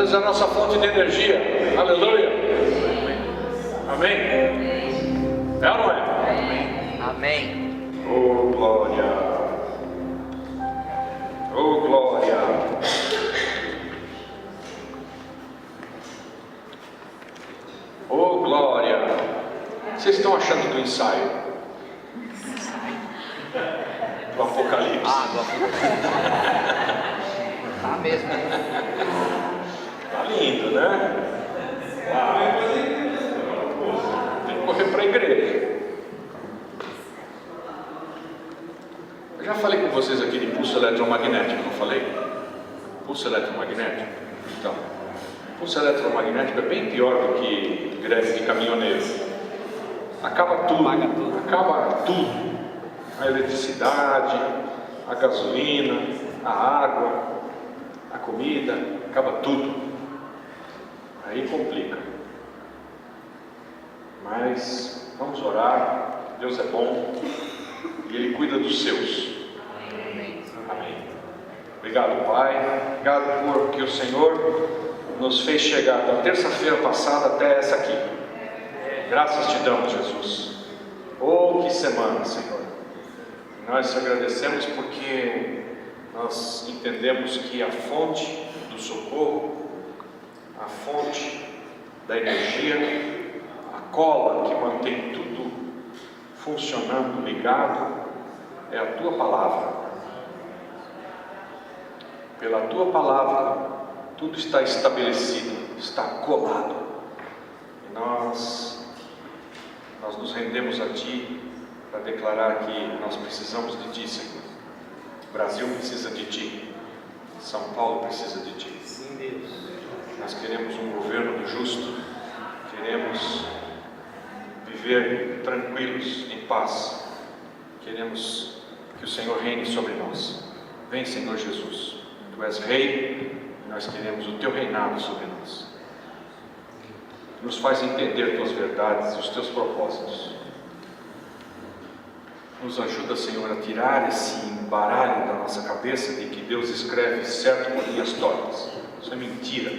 Jesus é a nossa fonte de energia. Aleluia. Amém? É ou não é? Amém. Oh, glória. Oh, glória. Oh, glória. Vocês estão achando do ensaio? Do Apocalipse. Do Apocalipse. Tá mesmo. Tá lindo, né? Tem que correr para a igreja. Eu já falei com vocês aqui de pulso eletromagnético, não falei? Pulso eletromagnético. Então, pulso eletromagnético é bem pior do que greve de caminhoneiro. Acaba tudo. Acaba tudo. A eletricidade, a gasolina, a água, a comida, acaba tudo. Aí complica. Mas vamos orar. Deus é bom e Ele cuida dos seus. Amém. Obrigado, Pai. Obrigado porque o Senhor nos fez chegar da terça-feira passada até essa aqui. Graças te damos, Jesus. Oh, que semana, Senhor. Nós te agradecemos porque nós entendemos que a fonte do socorro, a fonte da energia, a cola que mantém tudo funcionando, ligado, é a Tua Palavra. Pela Tua Palavra, tudo está estabelecido, está colado. E nós nos rendemos a Ti para declarar que nós precisamos de Ti, Senhor. O Brasil precisa de Ti. São Paulo precisa de Ti. Sim, Deus. Nós queremos um governo justo. Queremos viver tranquilos, em paz. Queremos que o Senhor reine sobre nós. Vem, Senhor Jesus. Tu és Rei e nós queremos o Teu reinado sobre nós. Nos faz entender Tuas verdades e os Teus propósitos. Nos ajuda, Senhor, a tirar esse embaralho da nossa cabeça de que Deus escreve certo por linhas tortas. Isso é mentira.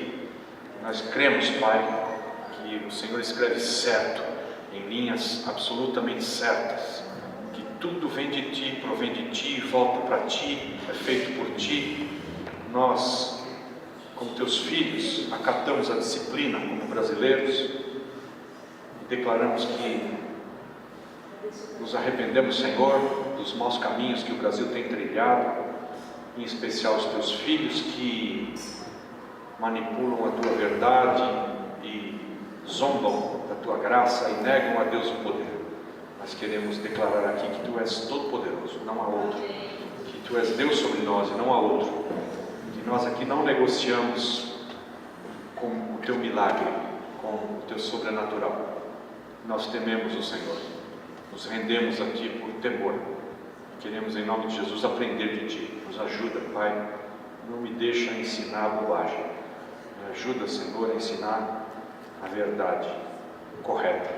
Nós cremos, Pai, que o Senhor escreve certo, em linhas absolutamente certas, que tudo vem de Ti, provém de Ti, volta para Ti, é feito por Ti. Nós, como Teus filhos, acatamos a disciplina como brasileiros e declaramos que nos arrependemos, Senhor, dos maus caminhos que o Brasil tem trilhado, em especial os Teus filhos que manipulam a Tua verdade e zombam da Tua graça e negam a Deus o poder. Nós queremos declarar aqui que Tu és todo-poderoso, não há outro, que Tu és Deus sobre nós e não há outro, que nós aqui não negociamos com o Teu milagre, com o Teu sobrenatural. Nós tememos o Senhor. Nos rendemos a Ti por temor. Queremos, em nome de Jesus, aprender de Ti. Nos ajuda, Pai. Não me deixa ensinar bobagem. Me ajuda, Senhor, a ensinar a verdade correta.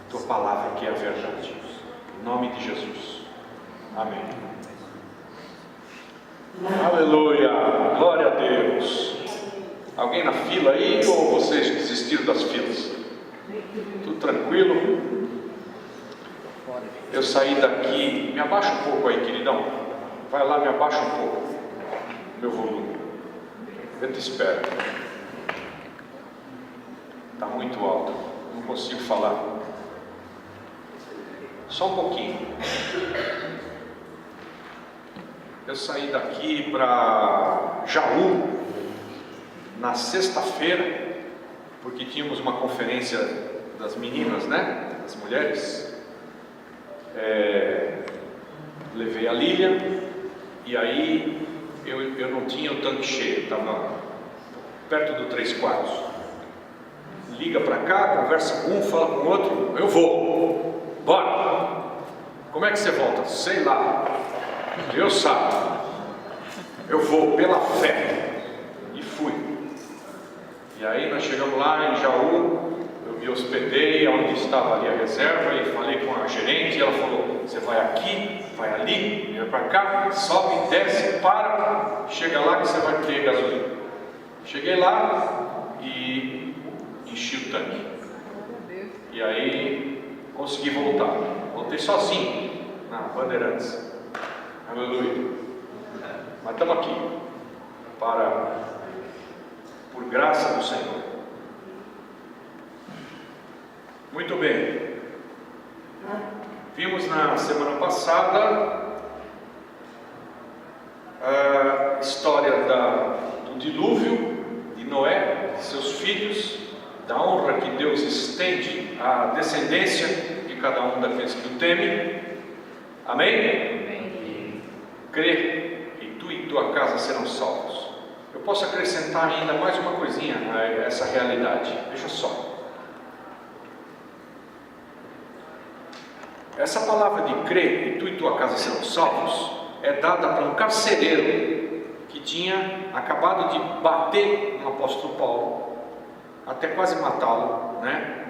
Tua palavra que é a verdade. Em nome de Jesus. Amém. Aleluia. Glória a Deus. Alguém na fila aí ou vocês desistiram das filas? Tudo tranquilo? Eu saí daqui, me abaixa um pouco aí, queridão. Vai lá, me abaixa um pouco meu volume. Eu te espero. Está muito alto, não consigo falar. Só um pouquinho. Eu saí daqui para Jaú na sexta-feira, porque tínhamos uma conferência das meninas, né? Das mulheres. Levei a Lília e aí eu não tinha o tanque cheio, estava perto do 3/4. Liga para cá, conversa com um, fala com o outro, eu vou, bora. Como é que você volta? Sei lá, Deus sabe. Eu vou pela fé. E fui. E aí nós chegamos lá em Jaú. Eu me hospedei onde estava ali a reserva e falei com a gerente e ela falou, você vai aqui, vai ali, vem para cá, sobe, desce, para, chega lá que você vai ter gasolina. Cheguei lá e enchi o tanque. E aí consegui voltar. Voltei sozinho na Bandeirantes. Aleluia. Mas estamos aqui por graça do Senhor. Muito bem. Vimos na semana passada a história do dilúvio de Noé, de seus filhos, da honra que Deus estende à descendência de cada um daqueles que o temem. Amém? Crê, e tu e tua casa serão salvos. Eu posso acrescentar ainda mais uma coisinha a essa realidade. Veja só. Essa palavra de crer, e tu e tua casa serão salvos, é dada para um carcereiro que tinha acabado de bater no apóstolo Paulo, até quase matá-lo, né?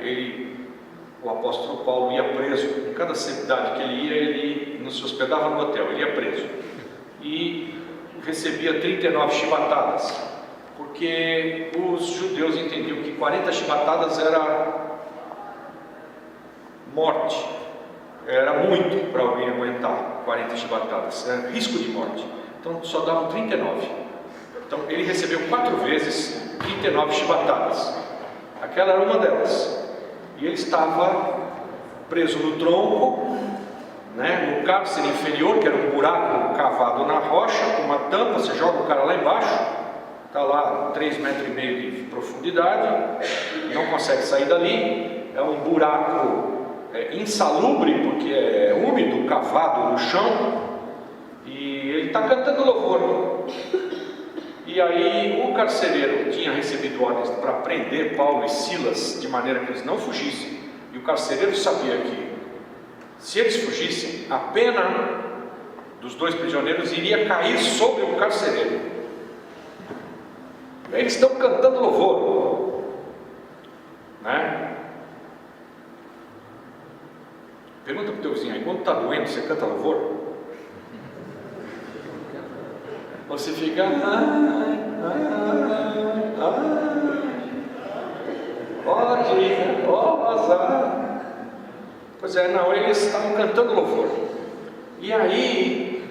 O apóstolo Paulo ia preso. Em cada cidade que ele não se hospedava no hotel, ele ia preso e recebia 39 chibatadas, porque os judeus entendiam que 40 chibatadas era morte, era muito para alguém aguentar 40 chibatadas, era risco de morte, então só davam 39. Então ele recebeu 4 vezes 39 chibatadas, aquela era uma delas, e ele estava preso no tronco, né, no cárcere inferior, que era um buraco cavado na rocha, com uma tampa. Você joga o cara lá embaixo, está lá 3,5 metros de profundidade, não consegue sair dali, é um buraco insalubre, porque é úmido, cavado no chão, e ele está cantando louvor. E aí o carcereiro tinha recebido ordens para prender Paulo e Silas, de maneira que eles não fugissem, e o carcereiro sabia que se eles fugissem, a pena dos 2 prisioneiros iria cair sobre o carcereiro. Eles estão cantando louvor, né? Pergunta para o teu vizinho aí, quando está doendo, você canta louvor? Você fica... Pode azar. Pois é, não, eles estavam cantando louvor. E aí,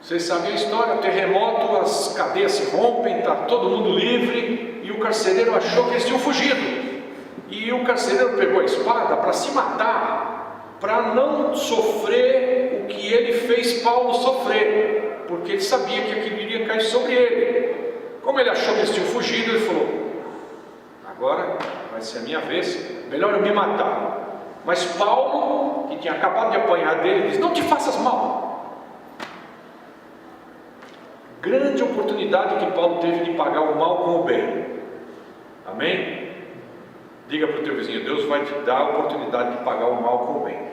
vocês sabem a história, terremoto, as cadeias se rompem, está todo mundo livre, e o carcereiro achou que eles tinham fugido. E o carcereiro pegou a espada para se matar, para não sofrer o que ele fez Paulo sofrer, porque ele sabia que aquilo iria cair sobre ele. Como ele achou que eles tinham fugido, ele falou: agora vai ser a minha vez, melhor eu me matar. Mas Paulo, que tinha acabado de apanhar dele, diz: não te faças mal. Grande oportunidade que Paulo teve de pagar o mal com o bem. Amém? Diga para o teu vizinho: Deus vai te dar a oportunidade de pagar o mal com o bem.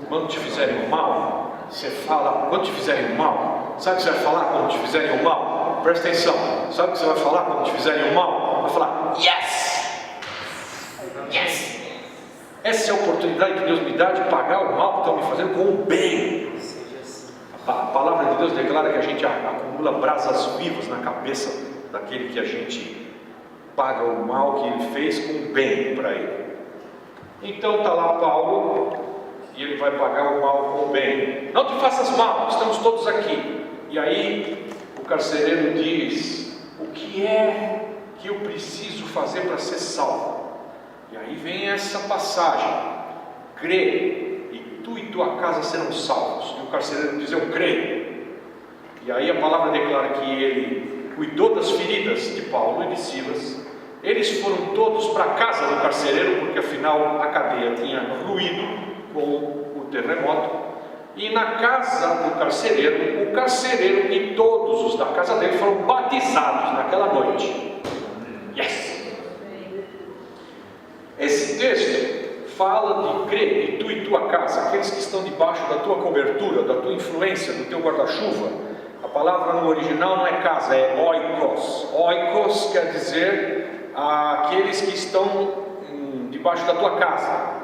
Quando te fizerem o mal, você fala: quando te fizerem o mal, sabe o que você vai falar quando te fizerem o mal? Presta atenção, sabe o que você vai falar quando te fizerem o mal? Vai falar: yes! Yes! Essa é a oportunidade que Deus me dá de pagar o mal que estão me fazendo com o bem. A palavra de Deus declara que a gente acumula brasas vivas na cabeça daquele que a gente paga o mal que ele fez com o bem para ele. Então está lá Paulo, e ele vai pagar o mal com o bem. Não te faças mal, estamos todos aqui. E aí o carcereiro diz: o que é que eu preciso fazer para ser salvo? E aí vem essa passagem: crê, e tu e tua casa serão salvos. E o carcereiro diz: eu creio. E aí a palavra declara que ele cuidou das feridas de Paulo e de Silas. Eles foram todos para a casa do carcereiro, porque afinal a cadeia tinha ruído com o terremoto. E na casa do carcereiro, o carcereiro e todos os da casa dele foram batizados naquela noite. Yes! Esse texto fala de crer, e tu e tua casa, aqueles que estão debaixo da tua cobertura, da tua influência, do teu guarda-chuva. A palavra no original não é casa, é oikos. Oikos quer dizer aqueles que estão debaixo da tua casa.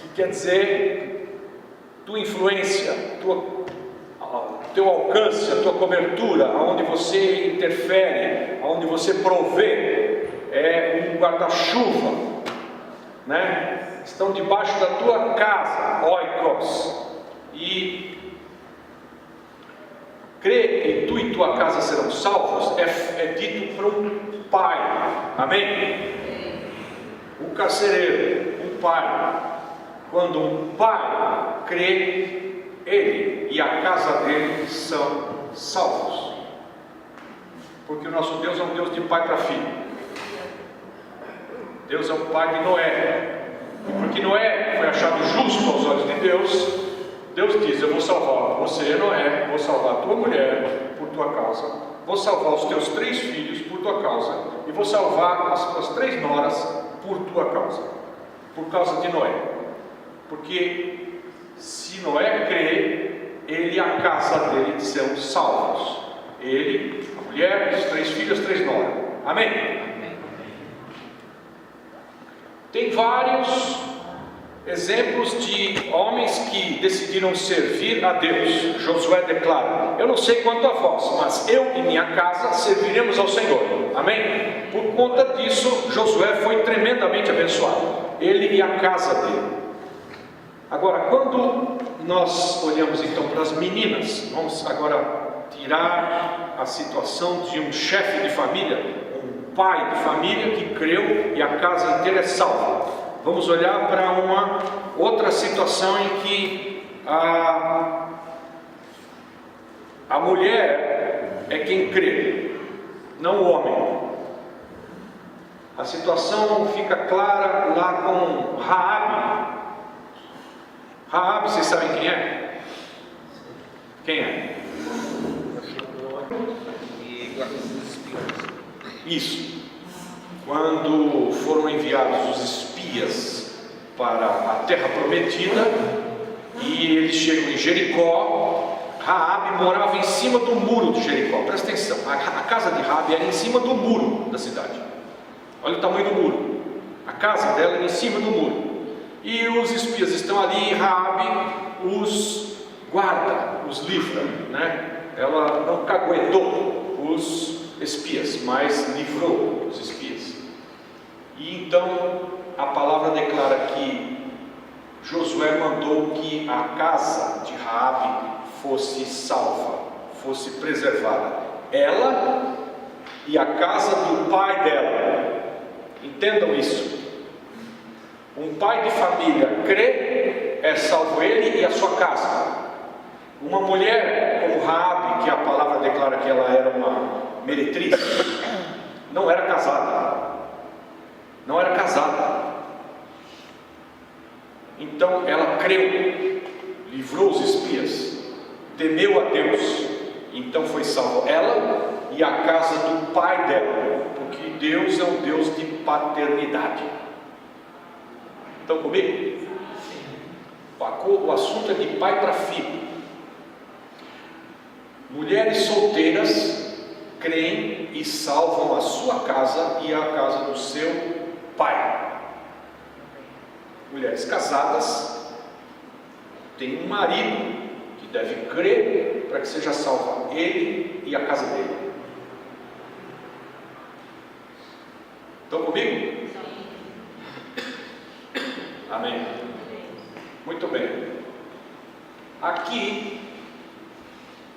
Que quer dizer tua influência, teu alcance, a tua cobertura, aonde você interfere, aonde você provê, é um guarda-chuva, né? Estão debaixo da tua casa, oikos, e crê que tu e tua casa serão salvos, é dito para um pai, amém? Um carcereiro, um pai. Quando um pai crê, ele e a casa dele são salvos, porque o nosso Deus é um Deus de pai para filho. Deus é o pai de Noé, e porque Noé foi achado justo aos olhos de Deus, Deus diz: eu vou salvar você, Noé, vou salvar a tua mulher por tua causa, vou salvar os teus 3 filhos por tua causa, e vou salvar as tuas 3 noras por tua causa, por causa de Noé. Porque se Noé crê, ele e a casa dele serão salvos, ele, a mulher, os 3 filhos, as 3 noras, amém? Tem vários exemplos de homens que decidiram servir a Deus. Josué declara: eu não sei quanto a vós, mas eu e minha casa serviremos ao Senhor, amém? Por conta disso, Josué foi tremendamente abençoado, ele e a casa dele. Agora, quando nós olhamos então para as meninas, vamos agora tirar a situação de um chefe de família, um pai de família que creu e a casa inteira é salva. Vamos olhar para uma outra situação em que a mulher é quem crê, não o homem. A situação fica clara lá com Raabe. Raabe, vocês sabem quem é? Quem é? Isso. Quando foram enviados os espias para a terra prometida e eles chegam em Jericó, Raabe morava em cima do muro de Jericó. Presta atenção, a casa de Raabe era em cima do muro da cidade. Olha o tamanho do muro. A casa dela era em cima do muro. E os espias estão ali e Raabe os guarda, os livra, né? Ela não caguetou os espias, mas livrou os espias. E então a palavra declara que Josué mandou que a casa de Raabe fosse salva, fosse preservada, ela e a casa do pai dela. Entendam isso. Um pai de família crê, é salvo ele e a sua casa. Uma mulher como Raabe, que a palavra declara que ela era uma meretriz, não era casada. Não era casada. Então ela creu, livrou os espias, temeu a Deus, então foi salvo ela e a casa do pai dela, porque Deus é um Deus de paternidade. Estão comigo? O assunto é de pai para filho. Mulheres solteiras creem e salvam a sua casa e a casa do seu pai. Mulheres casadas têm um marido que deve crer para que seja salva ele e a casa dele. Estão comigo? Amém? Muito bem. Aqui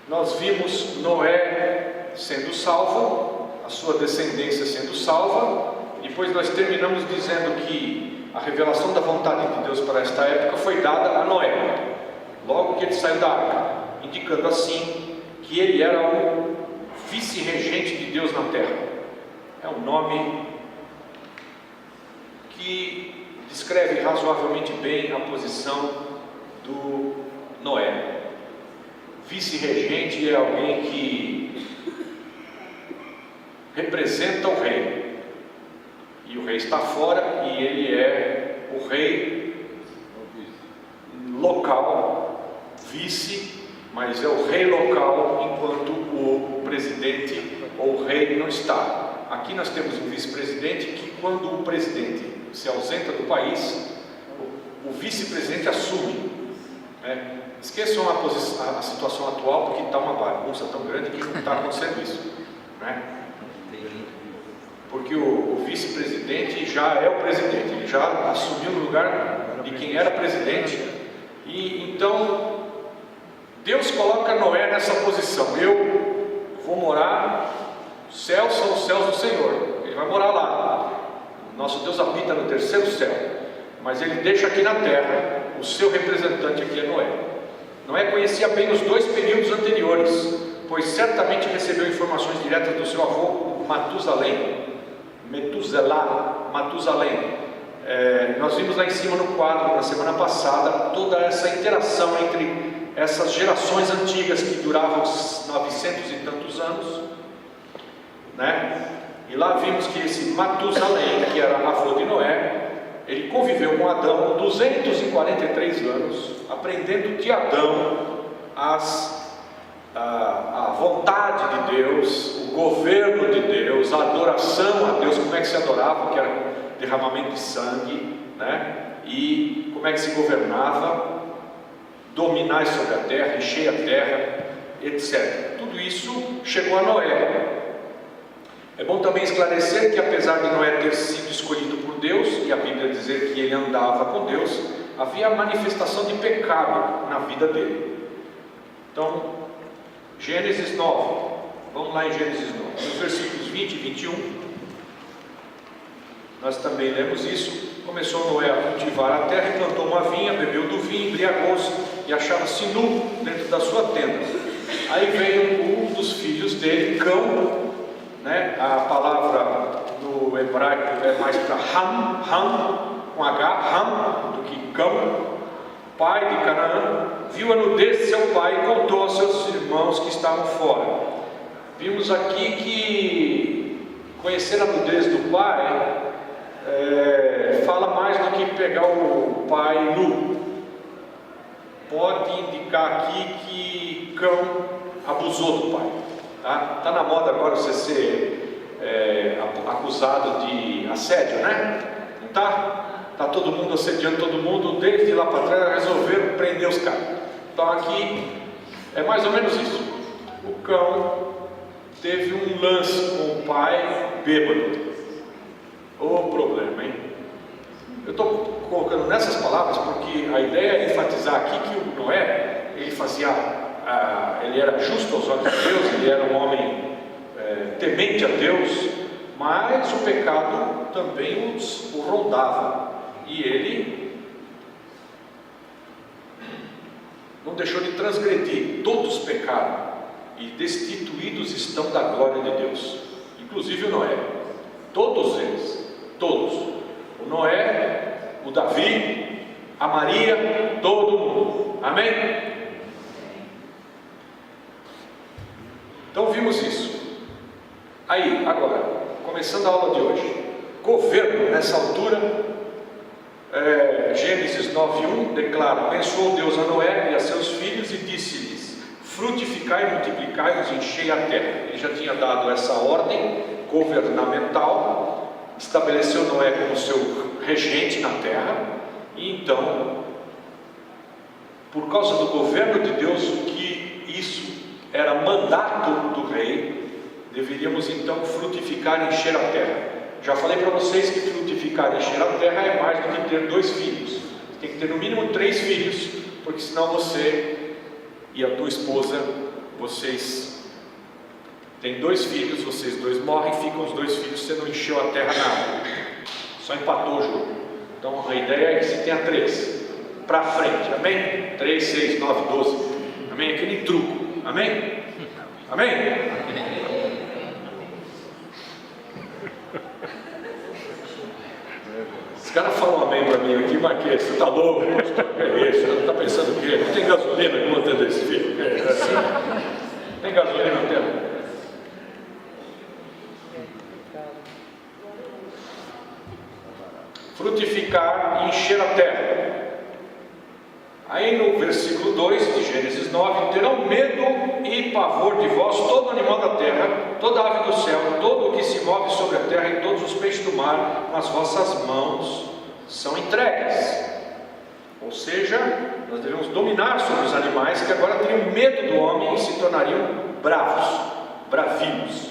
nós vimos Noé sendo salvo, a sua descendência sendo salva. Depois nós terminamos dizendo que a revelação da vontade de Deus para esta época foi dada a Noé, logo que ele saiu da arca, indicando assim que ele era o vice-regente de Deus na terra. É um nome que descreve razoavelmente bem a posição do Noé. Vice-regente é alguém que representa o rei, e o rei está fora e ele é o rei local, vice, mas é o rei local enquanto o presidente ou o rei não está. Aqui nós temos um vice-presidente que, quando o presidente se ausenta do país, o vice-presidente assume, né? Esqueçam a situação atual, porque está uma bagunça tão grande que não está acontecendo isso, né? Porque o vice-presidente já é o presidente, ele já assumiu o lugar de quem era presidente, e então Deus coloca Noé nessa posição. Eu vou morar, os céus são os céus do Senhor, ele vai morar lá. Nosso Deus habita no terceiro céu, mas ele deixa aqui na terra o seu representante, aqui é Noé. Noé conhecia bem os dois períodos anteriores, pois certamente recebeu informações diretas do seu avô Matusalém. Nós vimos lá em cima no quadro, na semana passada, toda essa interação entre essas gerações antigas que duravam 900 e tantos anos, né? E lá vimos que esse Matusalém, que era avô de Noé, ele conviveu com Adão 243 anos, aprendendo de Adão a vontade de Deus, o governo de Deus, a adoração a Deus, como é que se adorava, que era derramamento de sangue, né? E como é que se governava, dominar sobre a terra, encher a terra, etc. Tudo isso chegou a Noé. É bom também esclarecer que, apesar de Noé ter sido escolhido por Deus, e a Bíblia dizer que ele andava com Deus, havia manifestação de pecado na vida dele. Então, Gênesis 9, vamos lá em Gênesis 9, nos versículos 20 e 21, nós também lemos isso. Começou Noé a cultivar a terra e plantou uma vinha, bebeu do vinho, embriagou-se e achava-se nu dentro da sua tenda. Aí veio um dos filhos dele, Cão, né? A palavra no hebraico é mais para Ham, com H, Ham, do que Cão, pai de Canaã, viu a nudez de seu pai e contou aos seus irmãos que estavam fora. Vimos aqui que conhecer a nudez do pai fala mais do que pegar o pai nu. Pode indicar aqui que Cão abusou do pai. Tá na moda agora você ser acusado de assédio, né? Não tá? Está todo mundo assediando todo mundo, desde lá para trás resolveram prender os caras. Então aqui é mais ou menos isso. O Cão teve um lance com o pai bêbado. O problema, hein? Eu estou colocando nessas palavras porque a ideia é enfatizar aqui que o Noé, ele era justo aos olhos de Deus, ele era um homem temente a Deus, mas o pecado também o rondava. E ele não deixou de transgredir. Todos pecaram e destituídos estão da glória de Deus, inclusive o Noé. Todos eles, todos. O Noé, o Davi, a Maria, todo mundo. Amém? Então vimos isso. Aí, agora, começando a aula de hoje. Governo, nessa altura, Gênesis 9:1 declara: abençoou Deus a Noé e a seus filhos e disse-lhes: frutificai e multiplicai-vos, enchei a terra. Ele já tinha dado essa ordem governamental, estabeleceu Noé como seu regente na terra, e então, por causa do governo de Deus, que isso era mandato do rei, deveríamos então frutificar e encher a terra. Já falei para vocês que frutificar e encher a terra é mais do que ter 2 filhos. Você tem que ter no mínimo 3 filhos, porque senão você e a tua esposa, vocês têm 2 filhos, vocês 2 morrem, ficam os 2 filhos, você não encheu a terra nada, só empatou o jogo. Então a ideia é que você tenha 3 para frente, amém? 3, 6, 9, 12, amém? Aquele truco, amém? Amém? Os caras falam amém para mim aqui, mas que você está louco, é isso? Você está pensando o quê? Não tem gasolina que mantendo esse filho? Não tem gasolina na tela? Frutificar e encher a terra. Aí no versículo 2 de Gênesis 9: terão medo e pavor de vós todo animal da terra, toda ave do céu, todo o que se move sobre a terra e todos os peixes do mar, nas vossas mãos são entregues. Ou seja, nós devemos dominar sobre os animais que agora teriam medo do homem e se tornariam bravos, bravios.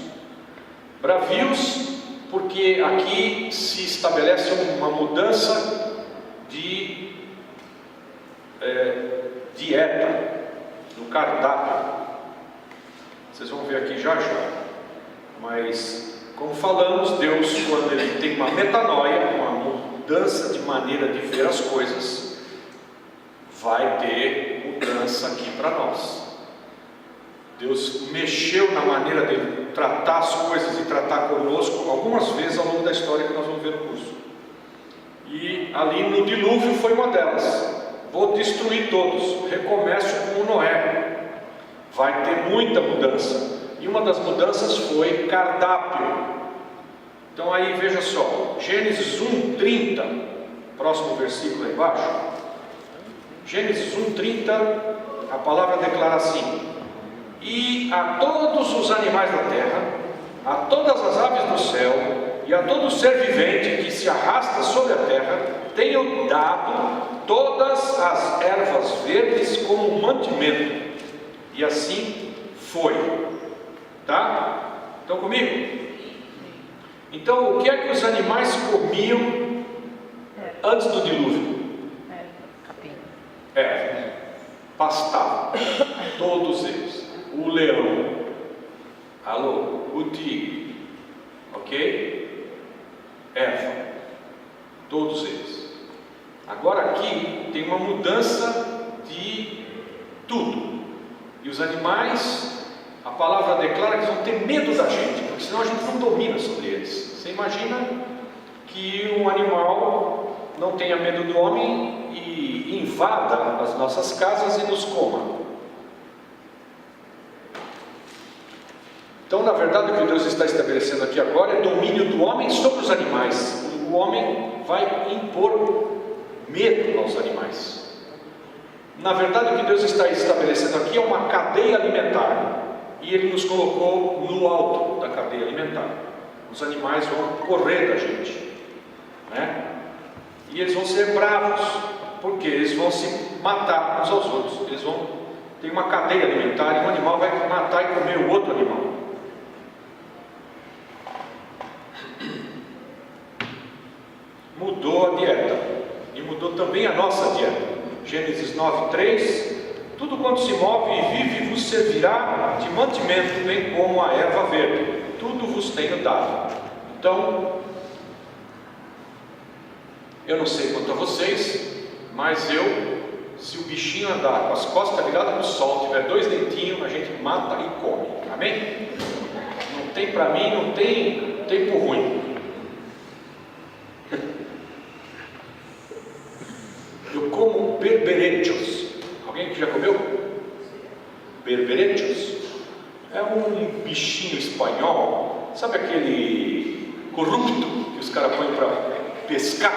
Bravios porque aqui se estabelece uma mudança de dieta, no cardápio. Vocês vão ver aqui já já. Mas, como falamos, Deus, quando Ele tem uma metanoia, uma mudança de maneira de ver as coisas, vai ter mudança aqui para nós. Deus mexeu na maneira de tratar as coisas e tratar conosco algumas vezes ao longo da história que nós vamos ver no curso. E ali no dilúvio foi uma delas. Vou destruir todos, recomeço com Noé. Vai ter muita mudança. E uma das mudanças foi cardápio. Então aí veja só, Gênesis 1:30, próximo versículo aí embaixo. Gênesis 1:30, a palavra declara assim: e a todos os animais da terra, a todas as aves do céu e a todo ser vivente que se arrasta sobre a terra, tenho dado todas as ervas verdes como mantimento. E assim foi. Tá? Estão comigo? Então, o que é que os animais comiam antes do dilúvio? Pastavam. Todos eles. O leão. Alô? O tigre. Ok? Erva. Todos eles. Agora aqui tem uma mudança de tudo. E os animais, a palavra declara que eles vão ter medo da gente, porque senão a gente não domina sobre eles. Você imagina que um animal não tenha medo do homem e invada as nossas casas e nos coma. Então, na verdade, o que Deus está estabelecendo aqui agora é domínio do homem sobre os animais. O homem vai impor medo aos animais. Na verdade, o que Deus está estabelecendo aqui é uma cadeia alimentar. E Ele nos colocou no alto da cadeia alimentar. Os animais vão correr da gente, né? E eles vão ser bravos, porque eles vão se matar uns aos outros. Eles vão ter uma cadeia alimentar e um animal vai matar e comer o outro animal. Mudou a dieta e mudou também a nossa dieta. Gênesis 9:3: tudo quanto se move e vive vos servirá de mantimento, bem como a erva verde. Tudo vos tenho dado. Então, eu não sei quanto a vocês, mas se o bichinho andar com as costas viradas para o sol, tiver 2 dentinhos, a gente mata e come. Amém? Não tem para mim, não tem tempo ruim. Eu como berberechos. Alguém que já comeu? Berberechos é um bichinho espanhol. Sabe aquele corrupto que os caras põem para pescar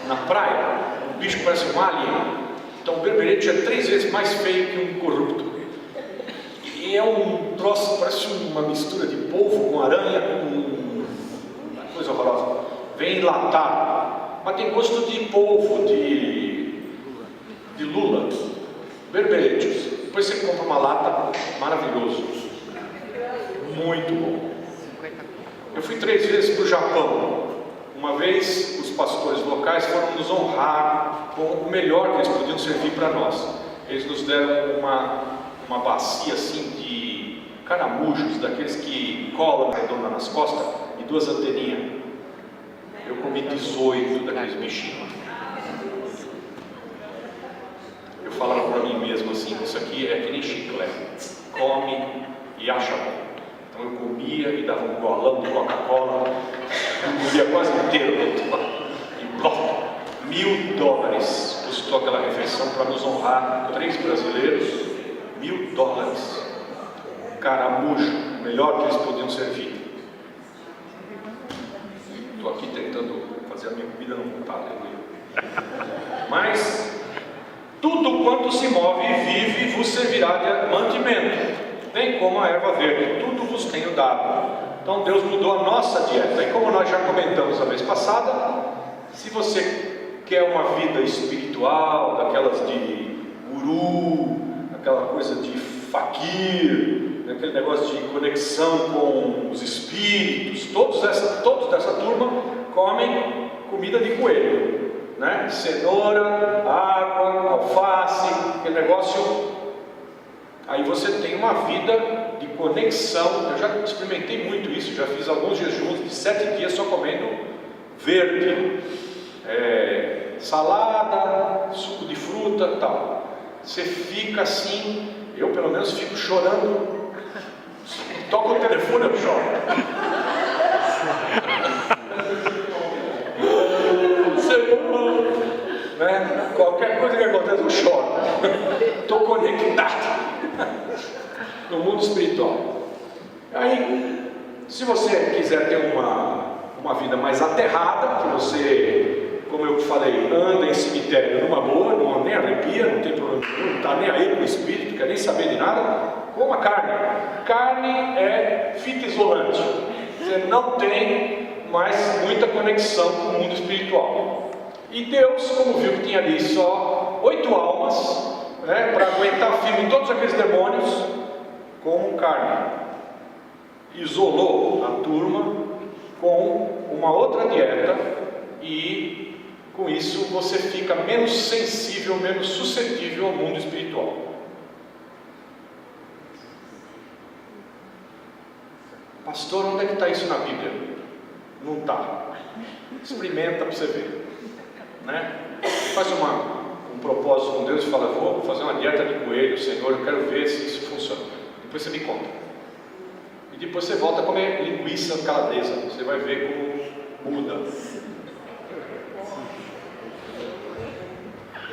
na praia? Um bicho que parece um alien. Então o berberecho é 3 vezes mais feio que um corrupto. E é um troço, parece uma mistura de polvo com aranha, com coisa horrorosa. Vem enlatado, mas tem gosto de polvo, de lula. Berberechos. Depois você compra uma lata, maravilhoso, muito bom. Eu fui 3 vezes para o Japão. Uma vez os pastores locais foram nos honrar com o melhor que eles podiam servir para nós. Eles nos deram uma bacia assim de caramujos, daqueles que colam redonda nas costas, e 2 anteninhas. Eu comi 18 daqueles bichinhos. Eu falava para mim mesmo assim: isso aqui é que nem chiclete, come e acha bom. Então eu comia e dava um golão de Coca-Cola, comia quase inteiro, e pronto. $1.000 custou aquela refeição para nos honrar 3 brasileiros. $1.000, caramujo, o melhor que eles podiam servir. Estou aqui tentando fazer a minha comida não voltar, aleluia. Mas tudo quanto se move e vive vos servirá de mantimento, bem como a erva verde. Tudo vos tenho dado. Então Deus mudou a nossa dieta. E como nós já comentamos a vez passada, se você quer uma vida espiritual, daquelas de guru, aquela coisa de fakir, aquele negócio de conexão com os espíritos, todos dessa turma comem comida de coelho, né? Cenoura, água, alface, aquele negócio. Aí você tem uma vida de conexão. Eu já experimentei muito isso, já fiz alguns jejuns de 7 dias só comendo verde, salada, suco de fruta, tal. Você fica assim, eu pelo menos fico chorando. Toca o telefone, eu choro. Né? Qualquer coisa que acontece, eu choro. Estou conectado no mundo espiritual. Aí, se você quiser ter uma vida mais aterrada, que você, como eu falei, anda em cemitério numa boa, não nem arrepia, não tem problema nenhum, não está nem aí com o espírito, quer nem saber de nada, coma carne. Carne é fita isolante. Você não tem mais muita conexão com o mundo espiritual. E Deus, como viu que tinha ali só 8 almas, né, para aguentar firme todos aqueles demônios, com carne, isolou a turma com uma outra dieta, e com isso você fica menos sensível, menos suscetível ao mundo espiritual. Pastor, onde é que está isso na Bíblia? Não está. Experimenta para você ver, né? Faz um propósito com Deus e fala: vou fazer uma dieta de coelho, Senhor, eu quero ver se isso funciona. Depois você me conta. E depois você volta a comer linguiça calabresa. Você vai ver como muda.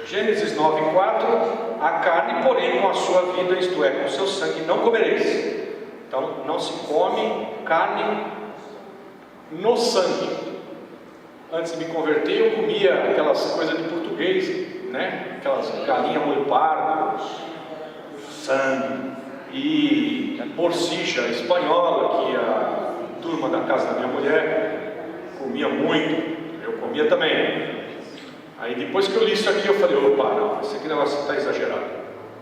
Gênesis 9:4: a carne, porém, com a sua vida, isto é, com o seu sangue, não comereis. Então, não se come carne no sangue. Antes de me converter, eu comia aquelas coisas de português, né? Aquelas galinhas molho pardo, sangue, e porcija espanhola, que a turma da casa da minha mulher comia muito, eu comia também. Aí depois que eu li isso aqui, eu falei: opa, não, esse aqui negócio está exagerado.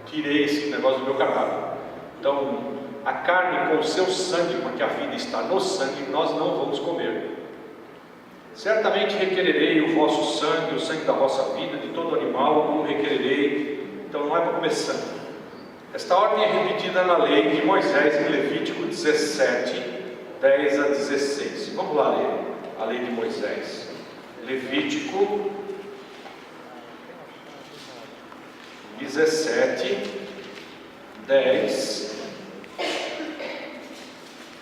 Tirei esse negócio do meu cardápio. Então, a carne com o seu sangue, porque a vida está no sangue, nós não vamos comer. Certamente requererei o vosso sangue, o sangue da vossa vida, de todo animal, como requererei. Então não é para comer sangue. Esta ordem é repetida na lei de Moisés, em Levítico 17, 10 a 16. Vamos lá ler a lei de Moisés. Levítico 17, 10.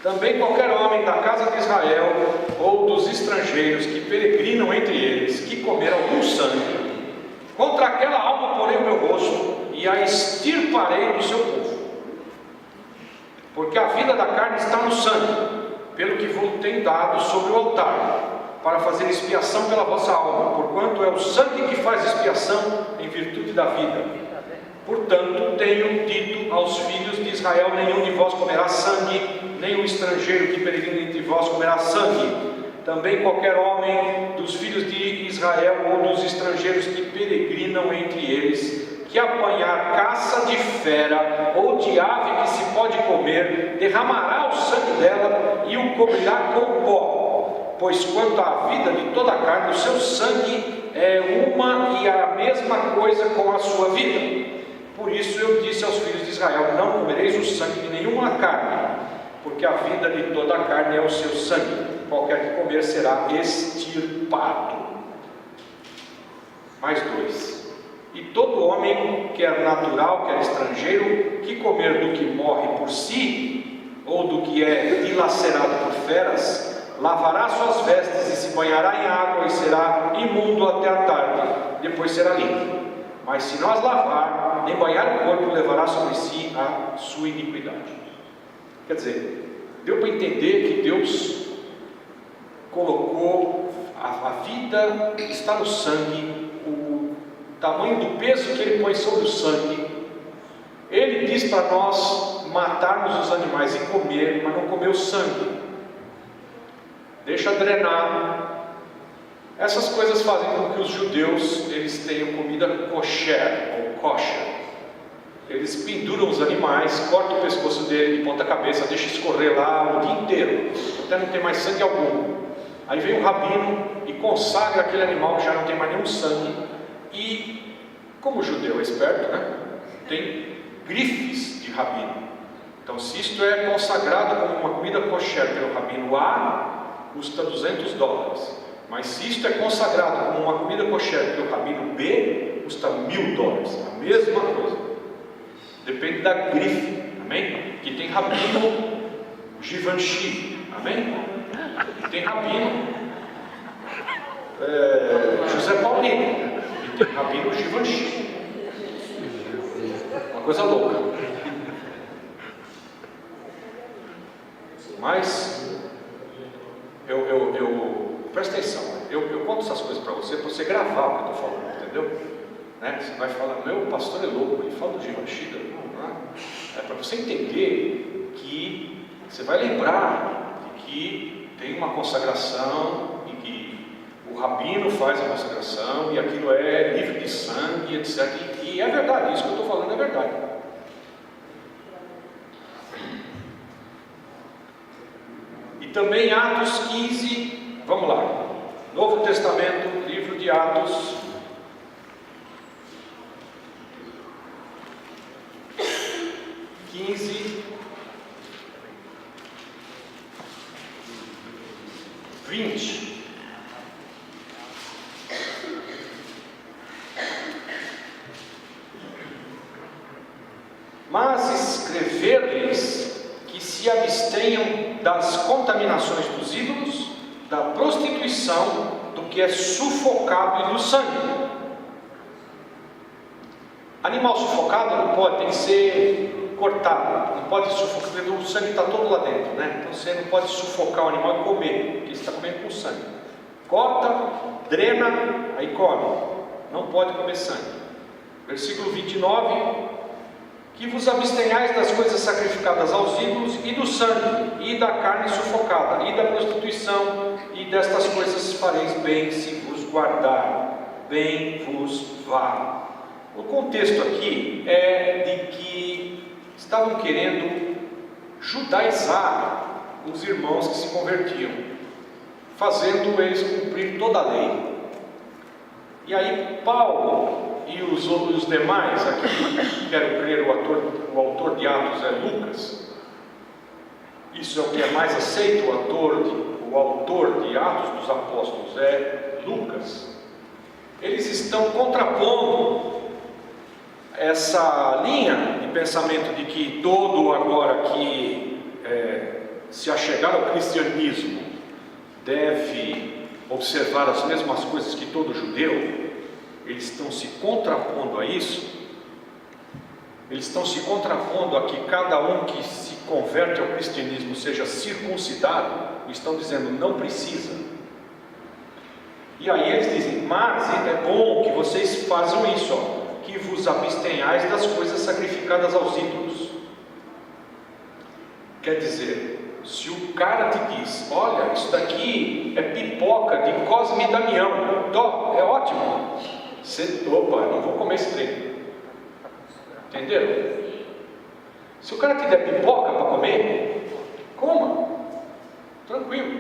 Também qualquer homem da casa de Israel ou dos estrangeiros que peregrinam entre eles, que comer algum sangue, contra aquela alma porei o meu rosto e a extirparei do seu povo. Porque a vida da carne está no sangue, pelo que vos tenho dado sobre o altar, para fazer expiação pela vossa alma, porquanto é o sangue que faz expiação em virtude da vida. Portanto, tenho dito aos filhos de Israel: nenhum de vós comerá sangue, nem o estrangeiro que peregrina entre vós comerá sangue. Também qualquer homem dos filhos de Israel ou dos estrangeiros que peregrinam entre eles, que apanhar caça de fera ou de ave que se pode comer, derramará o sangue dela e o cobrirá com pó. Pois quanto à vida de toda a carne, o seu sangue é uma e a mesma coisa com a sua vida. Por isso eu disse aos filhos de Israel: não comereis o sangue de nenhuma carne, porque a vida de toda a carne é o seu sangue. Qualquer que comer será extirpado. Mais 2. E todo homem, quer natural, quer estrangeiro, que comer do que morre por si, ou do que é dilacerado por feras, lavará suas vestes e se banhará em água e será imundo até a tarde, depois será limpo. Mas se não as lavar, nem banhar o corpo, levará sobre si a sua iniquidade. Quer dizer, deu para entender que Deus colocou a vida, está no sangue, o tamanho do peso que Ele põe sobre o sangue. Ele diz para nós matarmos os animais e comer, mas não comer o sangue. Deixa drenar. Essas coisas fazem com que os judeus eles tenham comida kosher ou kosher. Eles penduram os animais, cortam o pescoço dele de ponta cabeça, deixam escorrer lá o dia inteiro, até não ter mais sangue algum. Aí vem o rabino e consagra aquele animal que já não tem mais nenhum sangue. E, como o judeu é esperto, né? Tem grifes de rabino. Então, se isto é consagrado como uma comida kosher pelo rabino A, custa $200. Mas se isto é consagrado como uma comida kosher pelo rabino B, custa $1.000. A mesma coisa. Depende da grife, amém? Que tem rabino Givenchy, amém? E tem rabino José Paulino, e tem rabino Givenchy. Uma coisa louca. Mas presta atenção, eu conto essas coisas para você gravar o que eu estou falando, entendeu? Né? Você vai falar, meu pastor é louco, ele fala do Givenchy, não é? É para você entender que você vai lembrar de que tem uma consagração e que o rabino faz a consagração e aquilo é livre de sangue, etc. E é verdade, isso que eu estou falando é verdade. E também Atos 15, vamos lá, Novo Testamento, livro de Atos, (20). Mas escrever-lhes que se abstenham das contaminações dos ídolos, da prostituição, do que é sufocado e do sangue. Animal sufocado não pode, tem que ser cortado, não pode sufocar, porque o sangue está todo lá dentro, né? Então você não pode sufocar o animal e comer, porque você está comendo com sangue. Corta, drena, aí come. Não pode comer sangue. Versículo 29. Que vos abstenhais das coisas sacrificadas aos ídolos, e do sangue, e da carne sufocada, e da prostituição, e destas coisas fareis bem se vos guardar, bem vos vá. O contexto aqui é de que estavam querendo judaizar os irmãos que se convertiam, fazendo eles cumprir toda a lei. E aí Paulo e os demais, aqui quero crer o autor de Atos é Lucas, isso é o que é mais aceito, o autor de Atos dos Apóstolos é Lucas. Eles estão contrapondo essa linha de pensamento de que todo agora que se achegar ao cristianismo deve observar as mesmas coisas que todo judeu. Eles estão se contrapondo a isso. Eles estão se contrapondo a que cada um que se converte ao cristianismo seja circuncidado. Estão dizendo, não precisa. E aí eles dizem, mas é bom que vocês façam isso, ó, que vos abstenhais das coisas sacrificadas aos ídolos. Quer dizer, se o cara te diz, olha, isso daqui é pipoca de Cosme e Damião, é ótimo. Você, opa, não vou comer esse trem. Entenderam? Se o cara te der pipoca para comer, coma. Tranquilo.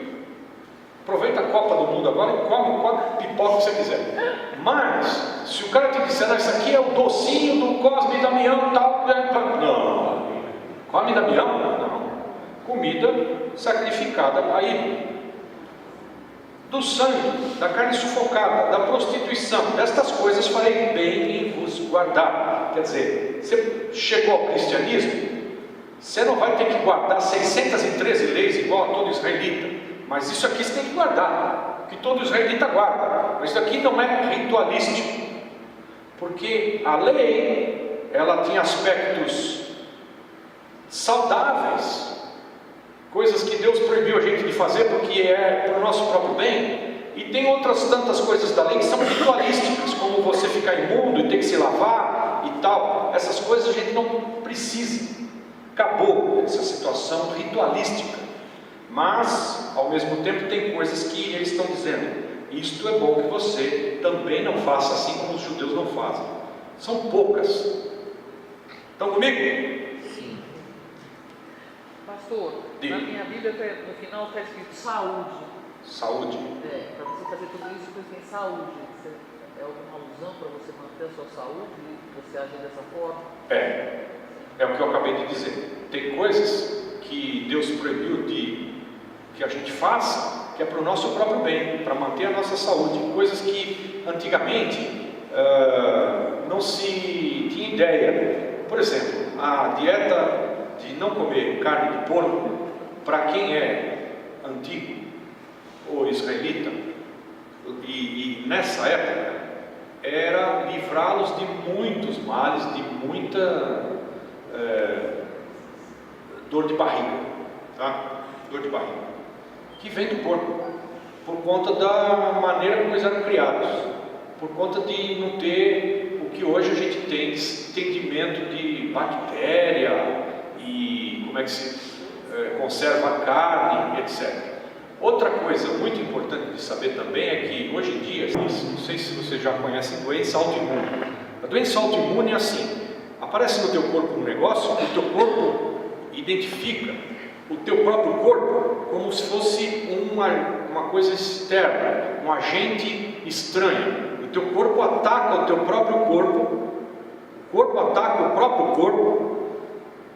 Aproveita a Copa do Mundo agora e come qual pipoca você quiser. Mas, se o cara te disser, não, isso aqui é o docinho do Cosme e Damião, tal. Não. Cosme e Damião? Não. Comida sacrificada a ídolo. Do sangue, da carne sufocada, da prostituição, destas coisas farei bem em vos guardar. Quer dizer, você chegou ao cristianismo, você não vai ter que guardar 613 leis igual a todo israelita, mas isso aqui você tem que guardar, que todo israelita guarda. Mas isso aqui não é ritualístico, porque a lei, ela tinha aspectos saudáveis, coisas que Deus proibiu a gente de fazer porque é para o nosso próprio bem. E tem outras tantas coisas da lei que são ritualísticas, como você ficar imundo e ter que se lavar e tal. Essas coisas a gente não precisa. Acabou essa situação ritualística. Mas, ao mesmo tempo, tem coisas que eles estão dizendo, isto é bom que você também não faça assim como os judeus não fazem. São poucas. Estão comigo? Sim. Pastor, Diga. na minha Bíblia no final está escrito saúde. Saúde. Para você fazer tudo isso, você tem saúde. É alguma alusão para você manter a sua saúde e você agir dessa forma? É o que eu acabei de dizer. Tem coisas que Deus proibiu que a gente faça, que é para o nosso próprio bem, para manter a nossa saúde. Coisas que antigamente não se tinha ideia. Por exemplo, a dieta de não comer carne de porco, para quem é antigo ou israelita, e nessa época, era livrá-los de muitos males, de muita dor de barriga, tá? Dor de barriga, que vem do porco, por conta da maneira como eles eram criados, por conta de não ter o que hoje a gente tem de entendimento de bactéria e como é que se conserva a carne, etc. Outra coisa muito importante de saber também é que hoje em dia, não sei se vocês já conhecem doença autoimune. A doença autoimune é assim: aparece no teu corpo um negócio, o teu corpo identifica o teu próprio corpo como se fosse uma coisa externa, um agente estranho. O teu corpo ataca o teu próprio corpo, o corpo ataca o próprio corpo,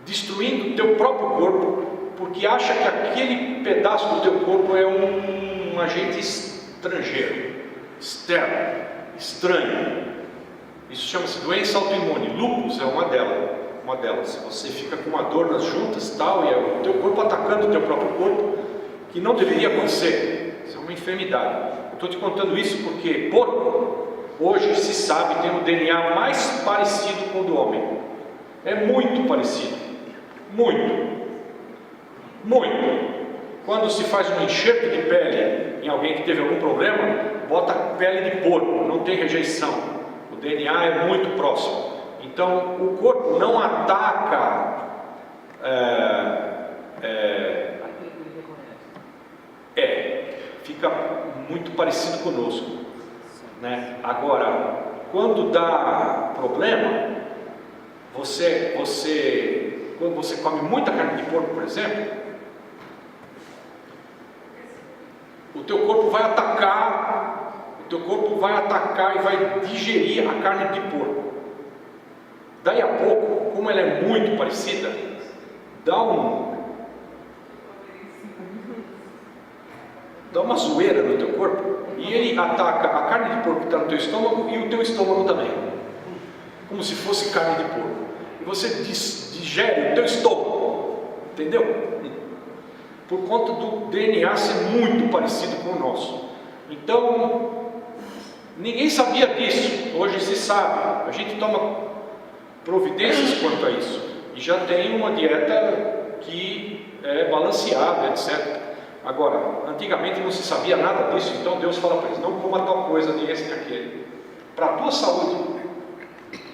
destruindo o teu próprio corpo, porque acha que aquele pedaço do teu corpo é um agente estrangeiro, externo, estranho. Isso chama-se doença autoimune. Lúpus é uma delas. Você fica com uma dor nas juntas tal, e é o teu corpo atacando o teu próprio corpo, que não deveria acontecer. Isso é uma enfermidade. Eu estou te contando isso porque porco, hoje se sabe, tem o DNA mais parecido com o do homem. É muito parecido. Muito. Quando se faz um enxerto de pele em alguém que teve algum problema, bota pele de porco, não tem rejeição. O DNA é muito próximo. Então o corpo não ataca Aquilo que ele reconhece. fica muito parecido conosco, né? Agora, quando dá problema, quando você come muita carne de porco, por exemplo, o teu corpo vai atacar e vai digerir a carne de porco. Daí a pouco, como ela é muito parecida, dá uma zoeira no teu corpo, e ele ataca a carne de porco que está no teu estômago e o teu estômago também, como se fosse carne de porco, e você digere o teu estômago, entendeu? Por conta do DNA ser muito parecido com o nosso. Então, ninguém sabia disso, hoje se sabe, a gente toma providências quanto a isso, e já tem uma dieta que é balanceada, etc. Agora, antigamente não se sabia nada disso, então Deus fala para eles: não coma tal coisa, nem esse, nem aquele, para a tua saúde.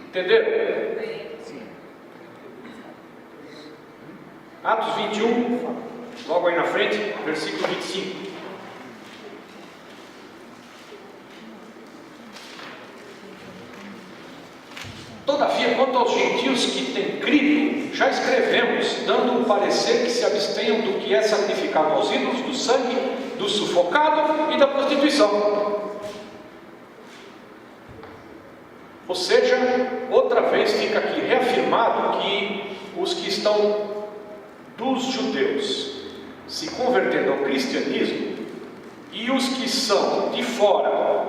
Entenderam? Sim. Atos 21, logo aí na frente, versículo 25. Todavia, quanto aos gentios que têm crido, já escrevemos, dando um parecer que se abstenham do que é sacrificado aos ídolos, do sangue, do sufocado e da prostituição. Ou seja, outra vez fica aqui reafirmado que os que estão dos judeus se convertendo ao cristianismo e os que são de fora,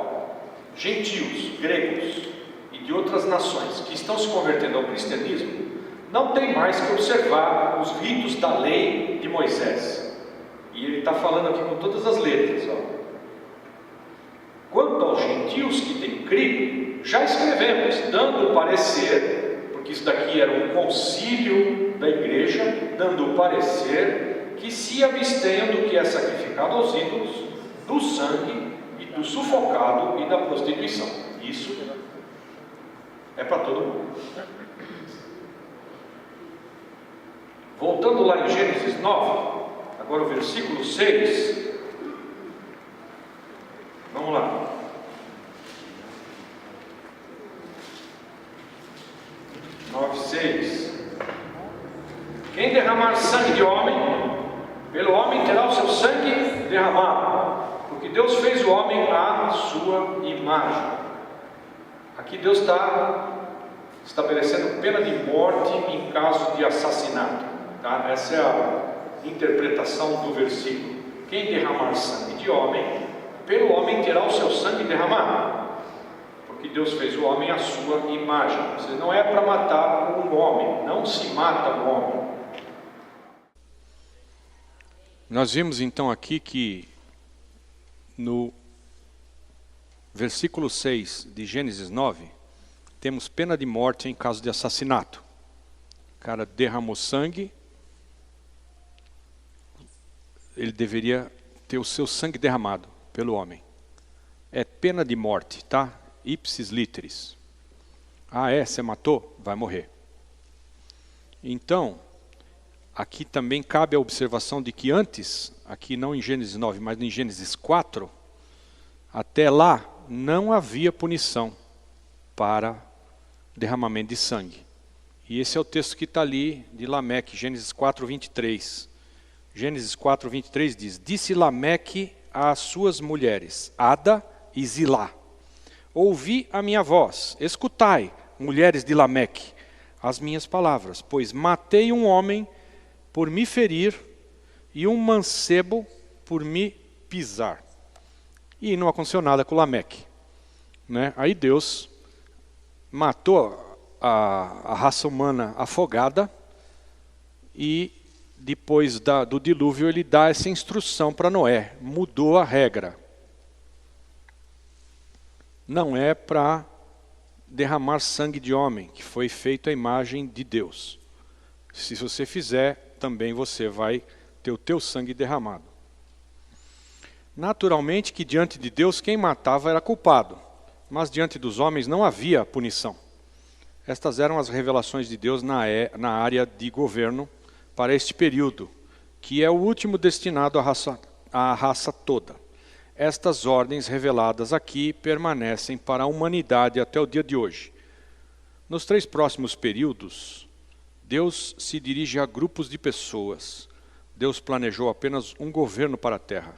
gentios, gregos e de outras nações que estão se convertendo ao cristianismo, não tem mais que observar os ritos da lei de Moisés. E ele está falando aqui com todas as letras, ó. Quanto aos gentios que têm crido, já escrevemos, dando o parecer, porque isso daqui era um concílio da igreja, dando o parecer que se abstenham do que é sacrificado aos ídolos, do sangue e do sufocado e da prostituição. Isso é para todo mundo. Voltando lá em Gênesis 9, agora o versículo 6. Vamos lá. derramado, porque Deus fez o homem à sua imagem. Aqui Deus está estabelecendo pena de morte em caso de assassinato, tá? Essa é a interpretação do versículo. Quem derramar sangue de homem, pelo homem terá o seu sangue derramado, porque Deus fez o homem à sua imagem. Isso não é para matar um homem, não se mata um homem. Nós vimos então aqui que no versículo 6 de Gênesis 9, temos pena de morte em caso de assassinato. O cara derramou sangue, ele deveria ter o seu sangue derramado pelo homem. É pena de morte, tá? Ipsis literis. Ah, você matou? Vai morrer. Então, aqui também cabe a observação de que antes, aqui não em Gênesis 9, mas em Gênesis 4, até lá não havia punição para derramamento de sangue. E esse é o texto que está ali de Lameque, Gênesis 4, 23. Gênesis 4, 23 diz: Disse Lameque às suas mulheres, Ada e Zilá: Ouvi a minha voz, escutai, mulheres de Lameque, as minhas palavras, pois matei um homem por me ferir e um mancebo por me pisar. E não aconteceu nada com Lameque, né? Aí Deus matou a raça humana afogada e depois do dilúvio ele dá essa instrução para Noé, mudou a regra. Não é para derramar sangue de homem, que foi feito à imagem de Deus. Se você fizer, também você vai ter o teu sangue derramado. Naturalmente que diante de Deus quem matava era culpado, mas diante dos homens não havia punição. Estas eram as revelações de Deus na área de governo para este período, que é o último destinado à raça toda. Estas ordens reveladas aqui permanecem para a humanidade até o dia de hoje. Nos 3 próximos períodos, Deus se dirige a grupos de pessoas. Deus planejou apenas um governo para a terra,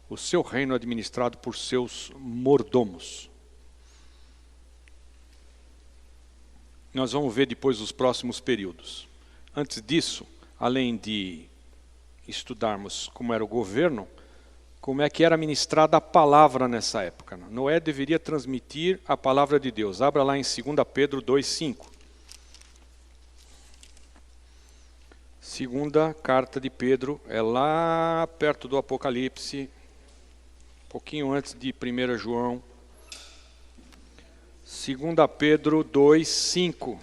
o seu reino administrado por seus mordomos. Nós vamos ver depois os próximos períodos. Antes disso, além de estudarmos como era o governo, como é que era ministrada a palavra nessa época. Noé deveria transmitir a palavra de Deus. Abra lá em 2 Pedro 2,5. Segunda carta de Pedro, é lá perto do Apocalipse, um pouquinho antes de 1 João. 2 Pedro 2,5.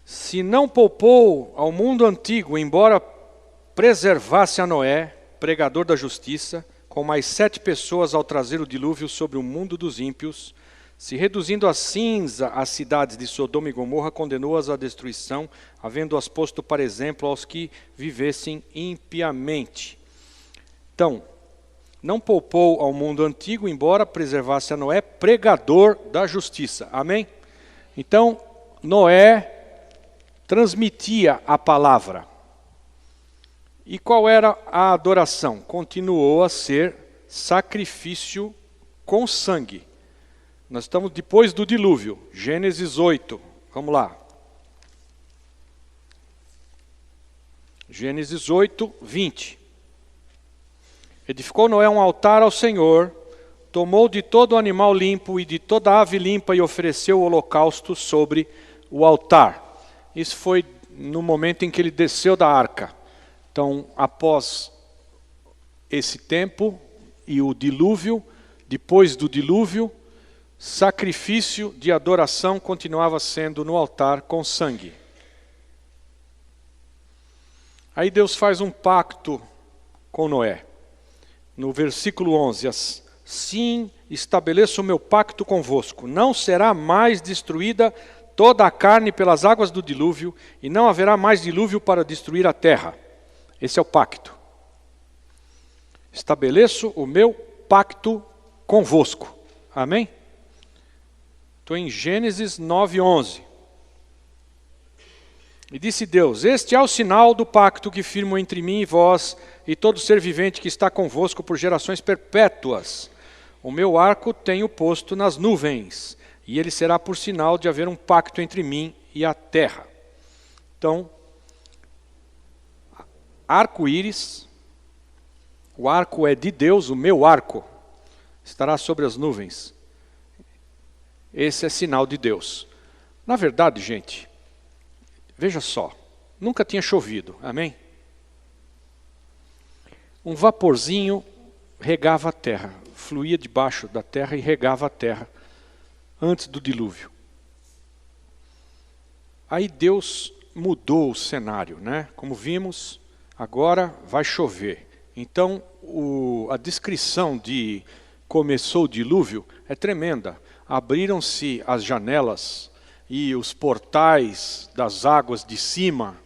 Se não poupou ao mundo antigo, embora preservasse a Noé, pregador da justiça, com mais 7 pessoas ao trazer o dilúvio sobre o mundo dos ímpios, se reduzindo a cinza as cidades de Sodoma e Gomorra, condenou-as à destruição, havendo-as posto para exemplo aos que vivessem impiamente. Então, não poupou ao mundo antigo, embora preservasse a Noé, pregador da justiça. Amém? Então, Noé transmitia a palavra. E qual era a adoração? Continuou a ser sacrifício com sangue. Nós estamos depois do dilúvio, Gênesis 8. Vamos lá. Gênesis 8, 20. Edificou Noé um altar ao Senhor, tomou de todo animal limpo e de toda ave limpa e ofereceu o holocausto sobre o altar. Isso foi no momento em que ele desceu da arca. Então, após esse tempo e o dilúvio, depois do dilúvio, sacrifício de adoração continuava sendo no altar com sangue. Aí Deus faz um pacto com Noé. No versículo 11, assim estabeleço o meu pacto convosco, não será mais destruída toda a carne pelas águas do dilúvio, e não haverá mais dilúvio para destruir a terra. Esse é o pacto. Estabeleço o meu pacto convosco. Amém? Estou em Gênesis 9:11. E disse Deus: este é o sinal do pacto que firmo entre mim e vós e todo ser vivente que está convosco por gerações perpétuas. O meu arco tenho posto nas nuvens, e ele será por sinal de haver um pacto entre mim e a terra. Então, arco-íris, o arco é de Deus, o meu arco estará sobre as nuvens. Esse é sinal de Deus. Na verdade, gente, veja só, nunca tinha chovido, amém? Um vaporzinho regava a terra, fluía debaixo da terra e regava a terra antes do dilúvio. Aí Deus mudou o cenário, né? Como vimos, agora vai chover. Então, a descrição de começou o dilúvio é tremenda. Abriram-se as janelas e os portais das águas de cima,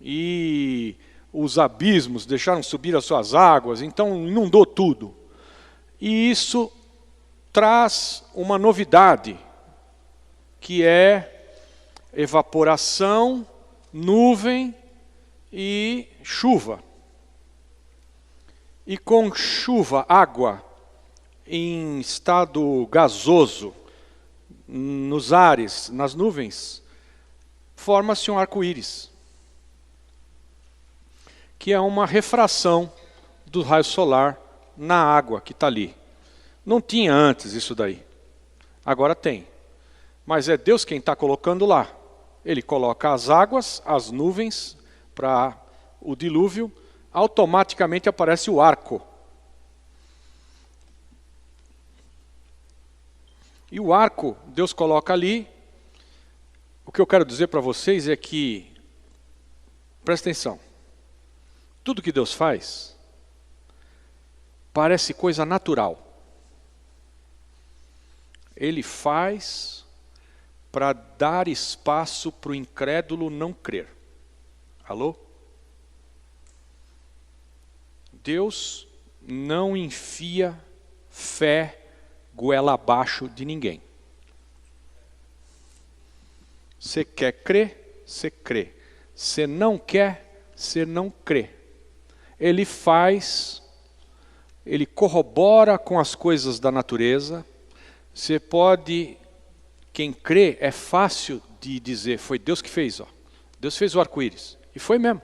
e os abismos deixaram subir as suas águas, então inundou tudo. E isso traz uma novidade, que é evaporação, nuvem e chuva. E com chuva, água em estado gasoso, nos ares, nas nuvens, forma-se um arco-íris, que é uma refração do raio solar na água que está ali. Não tinha antes isso daí, agora tem. Mas é Deus quem está colocando lá. Ele coloca as águas, as nuvens, para o dilúvio, automaticamente aparece o arco. E o arco, Deus coloca ali. O que eu quero dizer para vocês é que, presta atenção, tudo que Deus faz parece coisa natural. Ele faz para dar espaço para o incrédulo não crer. Alô? Deus não enfia fé goela abaixo de ninguém. Você quer crer, você crê. Você não quer, você não crê. Ele faz, ele corrobora com as coisas da natureza. Você pode, quem crê, é fácil de dizer, foi Deus que fez, ó. Deus fez o arco-íris. E foi mesmo.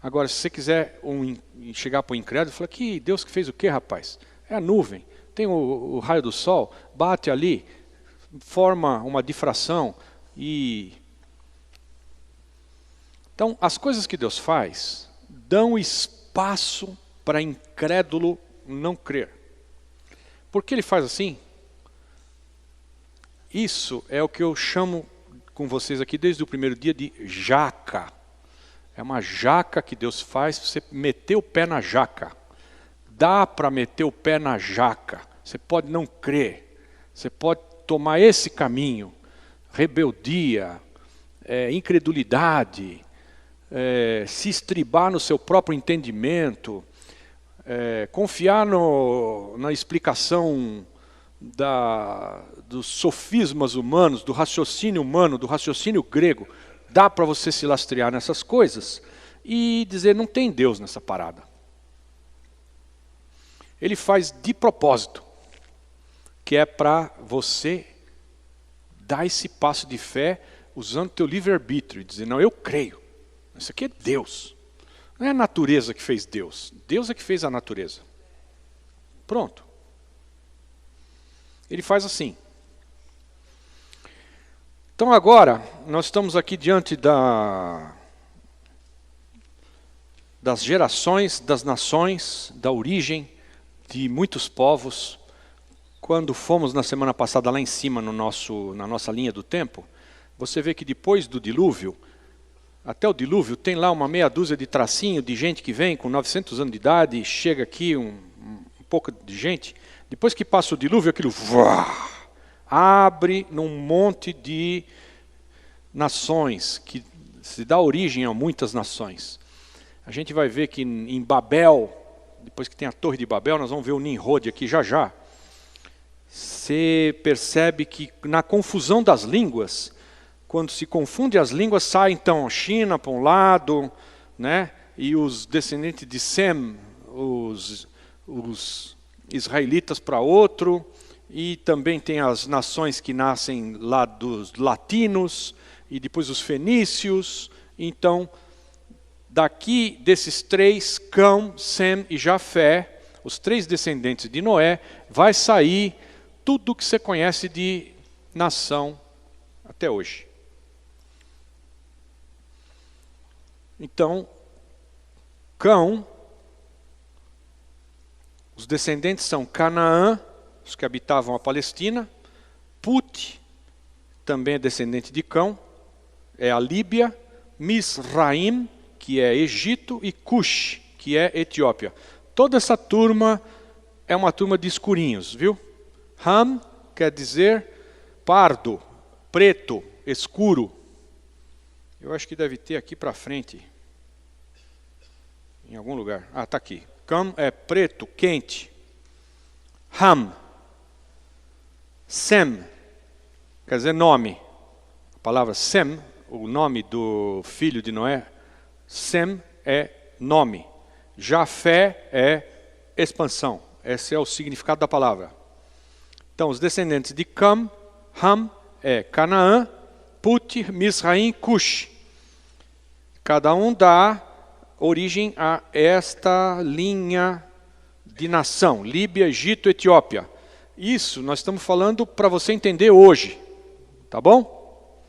Agora, se você quiser chegar para o incrédulo, fala, que Deus que fez o quê, rapaz? É a nuvem. Tem o raio do sol, bate ali, forma uma difração. Então, as coisas que Deus faz dão espaço para incrédulo não crer. Por que ele faz assim? Isso é o que eu chamo com vocês aqui desde o primeiro dia de jaca. É uma jaca que Deus faz para você meter o pé na jaca. Dá para meter o pé na jaca. Você pode não crer. Você pode tomar esse caminho. Rebeldia, incredulidade, se estribar no seu próprio entendimento, confiar na explicação dos sofismas humanos, do raciocínio humano, do raciocínio grego. Dá para você se lastrear nessas coisas e dizer, não tem Deus nessa parada. Ele faz de propósito, que é para você dar esse passo de fé usando teu livre-arbítrio e dizer, não, eu creio, isso aqui é Deus. Não é a natureza que fez Deus, Deus é que fez a natureza. Pronto. Ele faz assim. Então agora, nós estamos aqui diante das gerações, das nações, da origem de muitos povos. Quando fomos na semana passada lá em cima na nossa linha do tempo, você vê que depois do dilúvio, até o dilúvio, tem lá uma meia dúzia de tracinho de gente que vem com 900 anos de idade, chega aqui um pouco de gente. Depois que passa o dilúvio, aquilo abre num monte de nações, que se dá origem a muitas nações. A gente vai ver que em Babel, depois que tem a Torre de Babel, nós vamos ver o Nimrod aqui já já. Você percebe que na confusão das línguas, quando se confunde as línguas, sai então a China para um lado, né? E os descendentes de Sem, os israelitas para outro, e também tem as nações que nascem lá dos latinos, e depois os fenícios. Então, daqui desses três, Cão, Sem e Jafé, os três descendentes de Noé, vai sair tudo o que você conhece de nação até hoje. Então, Cão, os descendentes são Canaã, os que habitavam a Palestina, Put, também é descendente de Cão, é a Líbia, Misraim, que é Egito, e Cush, que é Etiópia. Toda essa turma é uma turma de escurinhos, viu? Ham quer dizer pardo, preto, escuro. Eu acho que deve ter aqui para frente, em algum lugar. Ah, está aqui. Cam é preto, quente. Ham. Sem, quer dizer nome. A palavra Sem, o nome do filho de Noé, Sem é nome. Jafé é expansão. Esse é o significado da palavra. Então, os descendentes de Cam, Ham é Canaã, Put, Misraim, Cush. Cada um dá origem a esta linha de nação, Líbia, Egito, Etiópia. Isso nós estamos falando para você entender hoje, tá bom?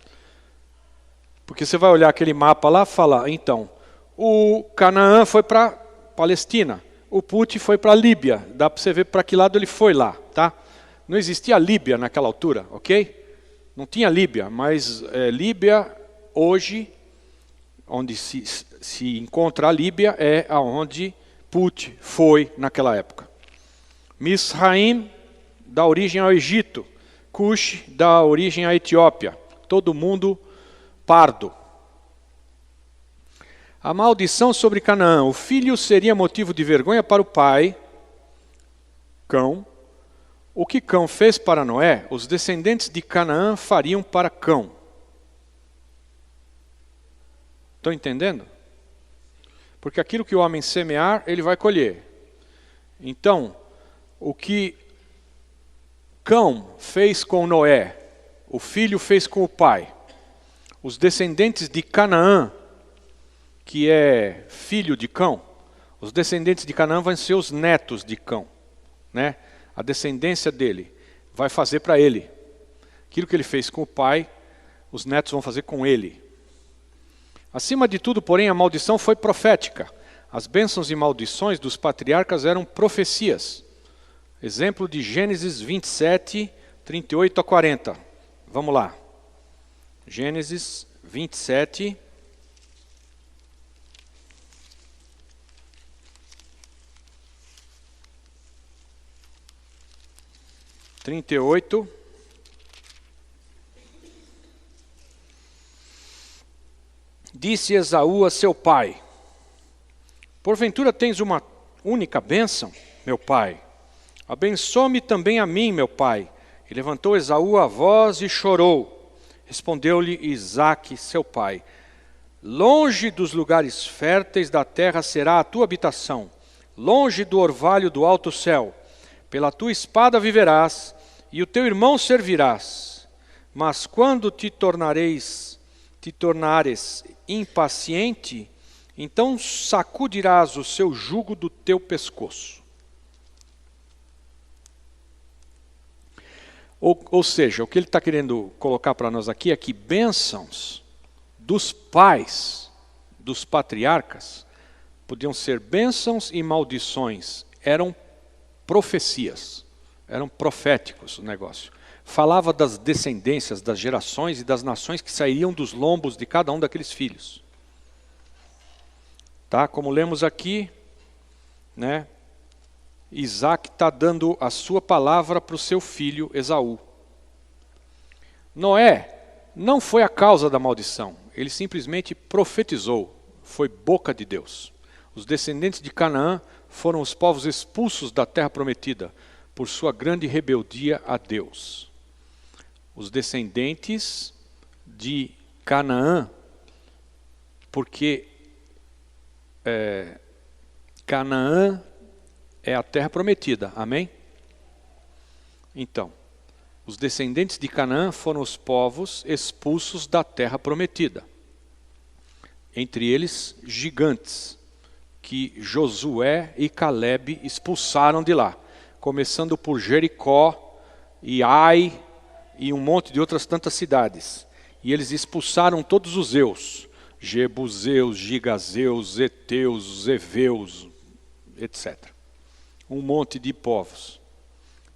Porque você vai olhar aquele mapa lá e falar, então, o Canaã foi para Palestina, o Put foi para a Líbia, dá para você ver para que lado ele foi lá, tá? Não existia Líbia naquela altura, ok? Não tinha Líbia, mas Líbia hoje, onde se encontra a Líbia, é aonde Put foi naquela época. Misraim dá origem ao Egito, Cush dá origem à Etiópia, todo mundo pardo. A maldição sobre Canaã, o filho seria motivo de vergonha para o pai, Cão. O que Cão fez para Noé, os descendentes de Canaã fariam para Cão. Estão entendendo? Porque aquilo que o homem semear, ele vai colher. Então, o que Cão fez com Noé, o filho fez com o pai. Os descendentes de Canaã, que é filho de Cão, os descendentes de Canaã vão ser os netos de Cão, né? A descendência dele vai fazer para ele. Aquilo que ele fez com o pai, os netos vão fazer com ele. Acima de tudo, porém, a maldição foi profética. As bênçãos e maldições dos patriarcas eram profecias. Exemplo de Gênesis 27, 38 a 40. Vamos lá. Gênesis 27. Disse Esaú a seu pai: porventura tens uma única bênção, meu pai? Abençoa-me também a mim, meu pai. E levantou Esaú a voz e chorou. Respondeu-lhe Isaque, seu pai: longe dos lugares férteis da terra será a tua habitação, longe do orvalho do alto céu. Pela tua espada viverás, e o teu irmão servirás. Mas quando te tornares impaciente, então sacudirás o seu jugo do teu pescoço. Ou seja, o que ele está querendo colocar para nós aqui é que bênçãos dos pais, dos patriarcas, podiam ser bênçãos e maldições, eram profecias, eram proféticos o negócio. Falava das descendências, das gerações e das nações que sairiam dos lombos de cada um daqueles filhos. Tá? Como lemos aqui, né? Isaac está dando a sua palavra para o seu filho Esaú. Noé não foi a causa da maldição, ele simplesmente profetizou, foi boca de Deus. Os descendentes de Canaã foram os povos expulsos da terra prometida por sua grande rebeldia a Deus. Os descendentes de Canaã, porque Canaã é a terra prometida, amém? Então, os descendentes de Canaã foram os povos expulsos da terra prometida. Entre eles, gigantes, que Josué e Calebe expulsaram de lá. Começando por Jericó e Ai e um monte de outras tantas cidades. E eles expulsaram todos os Eus, Jebuseus, Gigazeus, Eteus, Eveus, etc. Um monte de povos.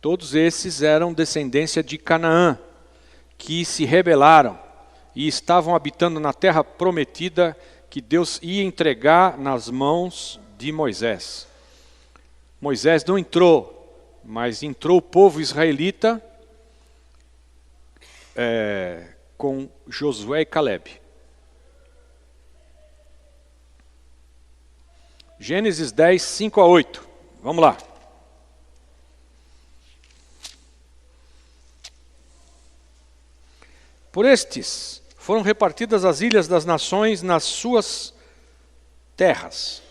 Todos esses eram descendência de Canaã, que se rebelaram e estavam habitando na terra prometida que Deus ia entregar nas mãos de Moisés. Moisés não entrou, mas entrou o povo israelita com Josué e Calebe. Gênesis 10, 5 a 8. Vamos lá. Por estes foram repartidas as ilhas das nações nas suas terras,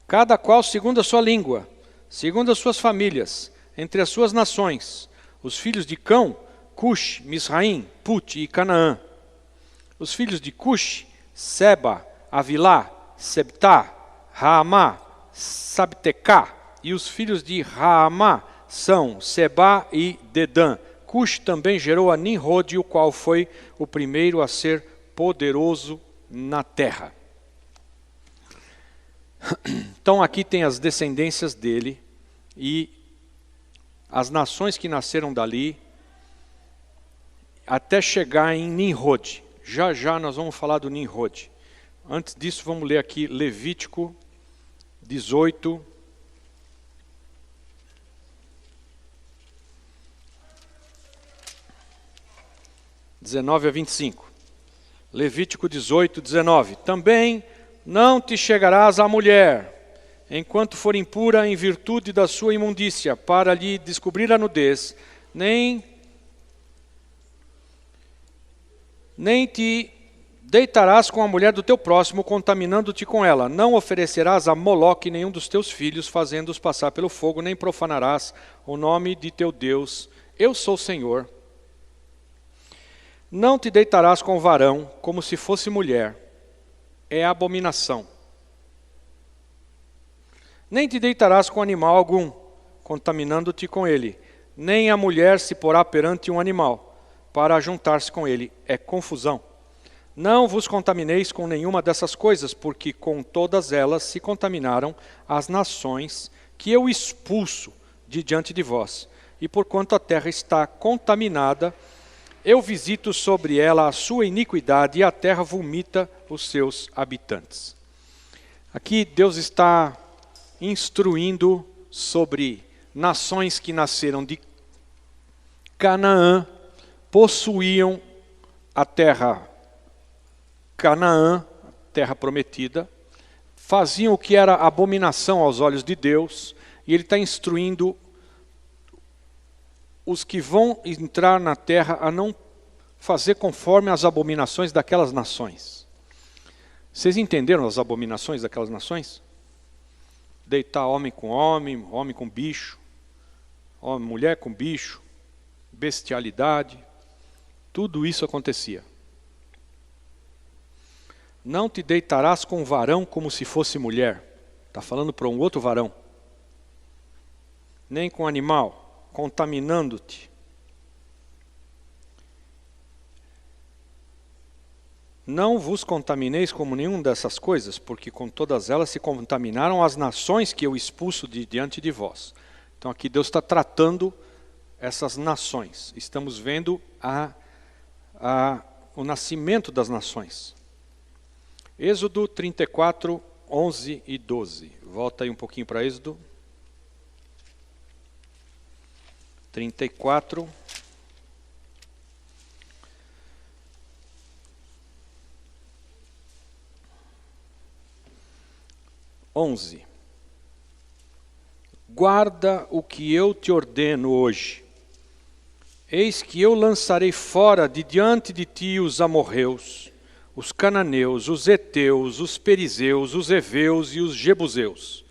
cada qual segundo a sua língua, segundo as suas famílias, entre as suas nações, os filhos de Cão, Cush, Misraim, Put e Canaã. Os filhos de Cush, Seba, Avilá, Sebtá, Raamá, Sabtecá. E os filhos de Raamá são Sebá e Dedã. Cush também gerou a Nimrod, o qual foi o primeiro a ser poderoso na terra. Então aqui tem as descendências dele e as nações que nasceram dali, até chegar em Nimrod. Já já nós vamos falar do Nimrod. Antes disso, vamos ler aqui Levítico 18, 19 a 25. Levítico 18, 19. Também não te chegarás à mulher, enquanto for impura em virtude da sua imundícia, para lhe descobrir a nudez, nem te deitarás com a mulher do teu próximo, contaminando-te com ela. Não oferecerás a Moloque nenhum dos teus filhos, fazendo-os passar pelo fogo, nem profanarás o nome de teu Deus. Eu sou o Senhor. Não te deitarás com o varão como se fosse mulher. É abominação. Nem te deitarás com animal algum, contaminando-te com ele. Nem a mulher se porá perante um animal, para juntar-se com ele. É confusão. Não vos contamineis com nenhuma dessas coisas, porque com todas elas se contaminaram as nações que eu expulso de diante de vós. E porquanto a terra está contaminada, eu visito sobre ela a sua iniquidade, e a terra vomita os seus habitantes. Aqui Deus está instruindo sobre nações que nasceram de Canaã, possuíam a terra Canaã, terra prometida, faziam o que era abominação aos olhos de Deus, e ele está instruindo os que vão entrar na terra a não fazer conforme as abominações daquelas nações. Vocês entenderam as abominações daquelas nações? Deitar homem com bicho, mulher com bicho, bestialidade, tudo isso acontecia. Não te deitarás com um varão como se fosse mulher. Está falando para um outro varão. Nem com animal, contaminando-te. Não vos contamineis como nenhuma dessas coisas, porque com todas elas se contaminaram as nações que eu expulso de diante de vós. Então aqui Deus está tratando essas nações. Estamos vendo o nascimento das nações. Êxodo 34, 11 e 12. Volta aí um pouquinho para Êxodo. 34. Guarda o que eu te ordeno hoje. Eis que eu lançarei fora de diante de ti os amorreus, os cananeus, os heteus, os perizeus, os heveus e os jebuseus.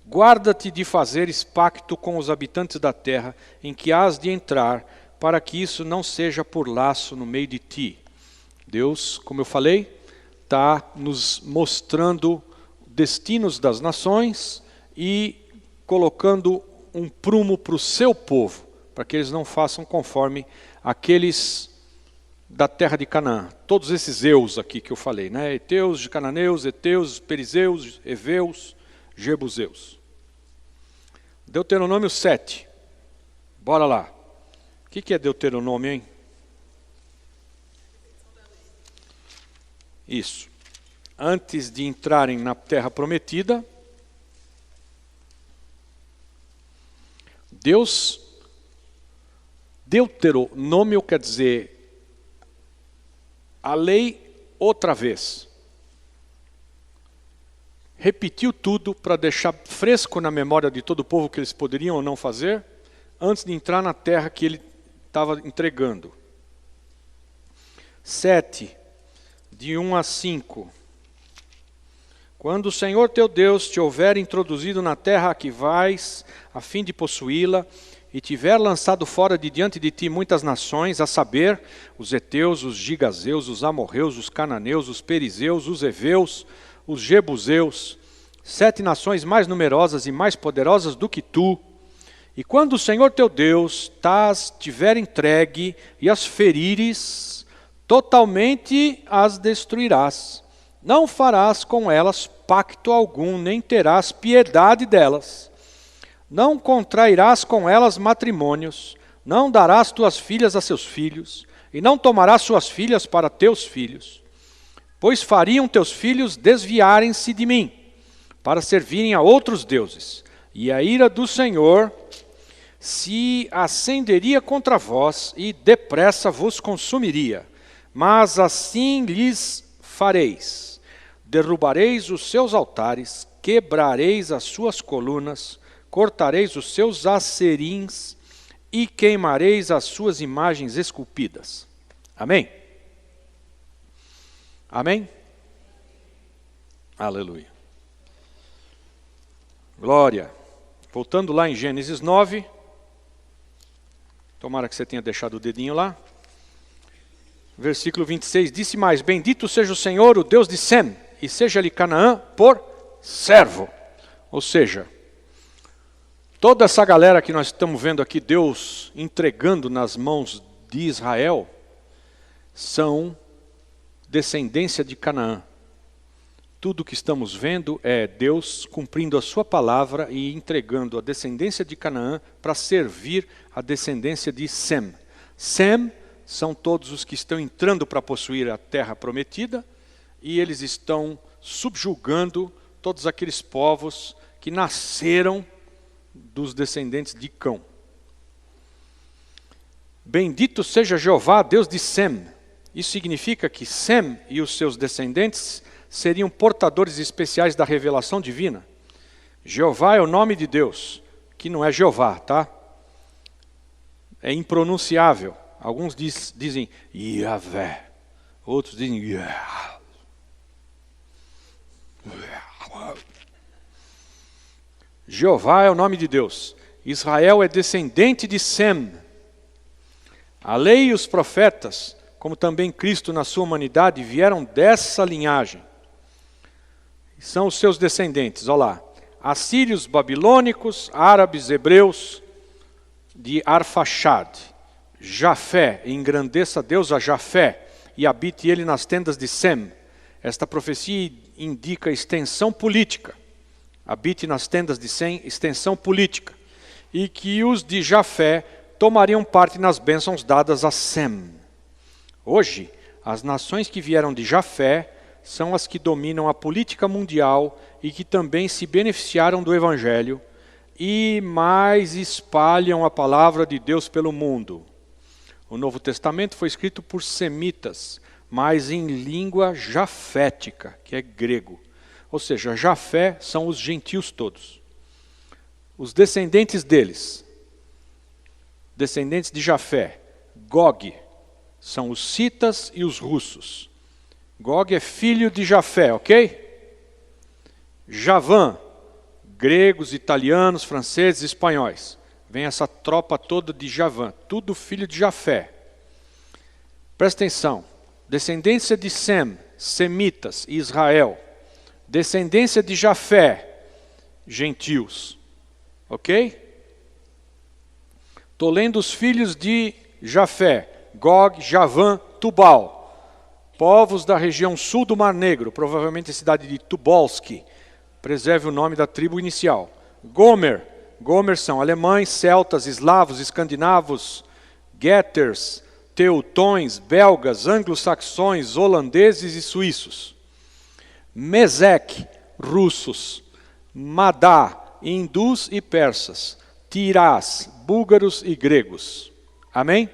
Guarda-te de fazeres pacto com os habitantes da terra em que hás de entrar, para que isso não seja por laço no meio de ti. Deus, como eu falei, está nos mostrando destinos das nações e colocando um prumo para o seu povo, para que eles não façam conforme aqueles da terra de Canaã. Todos esses eus aqui que eu falei, né? Heteus, cananeus, heteus, perizeus, heveus, jebuseus. Deuteronômio 7. Bora lá. O que é Deuteronômio, hein? Isso. Antes de entrarem na terra prometida, Deus, Deuteronômio quer dizer a lei outra vez. Repetiu tudo para deixar fresco na memória de todo o povo que eles poderiam ou não fazer, antes de entrar na terra que ele estava entregando. 7, de 1 a 5. Quando o Senhor teu Deus te houver introduzido na terra a que vais, a fim de possuí-la, e tiver lançado fora de diante de ti muitas nações, a saber, os heteus, os gigazeus, os amorreus, os cananeus, os perizeus, os heveus, os jebuseus, 7 nações mais numerosas e mais poderosas do que tu, e quando o Senhor teu Deus t'as tiver entregue e as ferires, totalmente as destruirás. Não farás com elas pacto algum, nem terás piedade delas. Não contrairás com elas matrimônios, não darás tuas filhas a seus filhos, e não tomarás suas filhas para teus filhos. Pois fariam teus filhos desviarem-se de mim, para servirem a outros deuses, e a ira do Senhor se acenderia contra vós, e depressa vos consumiria. Mas assim lhes fareis: derrubareis os seus altares, quebrareis as suas colunas, cortareis os seus acerins e queimareis as suas imagens esculpidas. Amém? Amém? Aleluia. Glória. Voltando lá em Gênesis 9. Tomara que você tenha deixado o dedinho lá. Versículo 26, disse mais: bendito seja o Senhor, o Deus de Sem, e seja-lhe Canaã por servo. Ou seja, toda essa galera que nós estamos vendo aqui, Deus entregando nas mãos de Israel, são descendência de Canaã. Tudo que estamos vendo é Deus cumprindo a sua palavra e entregando a descendência de Canaã para servir a descendência de Sem. Sem são todos os que estão entrando para possuir a terra prometida, e eles estão subjugando todos aqueles povos que nasceram dos descendentes de Cão. Bendito seja Jeová, Deus de Sem. Isso significa que Sem e os seus descendentes seriam portadores especiais da revelação divina. Jeová é o nome de Deus, que não é Jeová, tá? É impronunciável. Alguns dizem Yahvé, outros dizem Yah. Jeová é o nome de Deus. Israel é descendente de Sem. A lei e os profetas, como também Cristo na sua humanidade, vieram dessa linhagem. São os seus descendentes, olha lá. Assírios, babilônicos, árabes, hebreus, de Arfaxad. Jafé, engrandeça Deus a Jafé, e habite ele nas tendas de Sem. Esta profecia indica extensão política. Habite nas tendas de Sem, extensão política. E que os de Jafé tomariam parte nas bênçãos dadas a Sem. Hoje, as nações que vieram de Jafé são as que dominam a política mundial e que também se beneficiaram do Evangelho e mais espalham a palavra de Deus pelo mundo. O Novo Testamento foi escrito por semitas, mas em língua jafética, que é grego. Ou seja, Jafé são os gentios todos. Os descendentes deles, descendentes de Jafé, Gog. São os citas e os russos. Gog é filho de Jafé, ok? Javã, gregos, italianos, franceses, espanhóis. Vem essa tropa toda de Javã, tudo filho de Jafé. Presta atenção. Descendência de Sem, semitas, Israel. Descendência de Jafé, gentios. Ok? Estou lendo os filhos de Jafé. Gog, Javã, Tubal. Povos da região sul do Mar Negro, provavelmente a cidade de Tubolski. Preserve o nome da tribo inicial. Gomer. Gomer são alemães, celtas, eslavos, escandinavos, guetters, teutões, belgas, anglo-saxões, holandeses e suíços. Mesec, russos. Madá, hindus e persas. Tirás, búlgaros e gregos. Amém?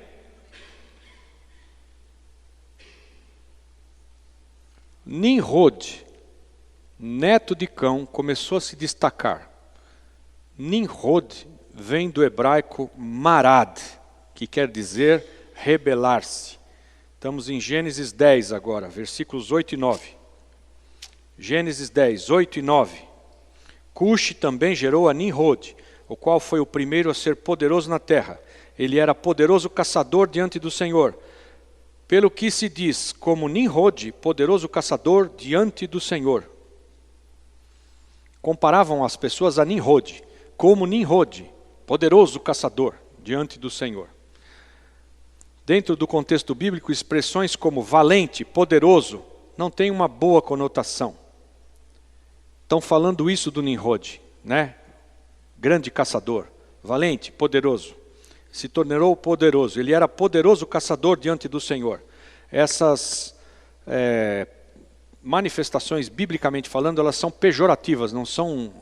Nimrod, neto de Cão, começou a se destacar. Nimrod vem do hebraico marad, que quer dizer rebelar-se. Estamos em Gênesis 10 agora, versículos 8 e 9. Gênesis 10, 8 e 9. Cuxi também gerou a Nimrod, o qual foi o primeiro a ser poderoso na terra. Ele era poderoso caçador diante do Senhor. Pelo que se diz, como Nimrod, poderoso caçador diante do Senhor. Comparavam as pessoas a Nimrod, como Nimrod, poderoso caçador diante do Senhor. Dentro do contexto bíblico, expressões como valente, poderoso, não têm uma boa conotação. Estão falando isso do Nimrod, né? Grande caçador, valente, poderoso. Se tornou poderoso. Ele era poderoso caçador diante do Senhor. Essas manifestações, biblicamente falando, elas são pejorativas, não são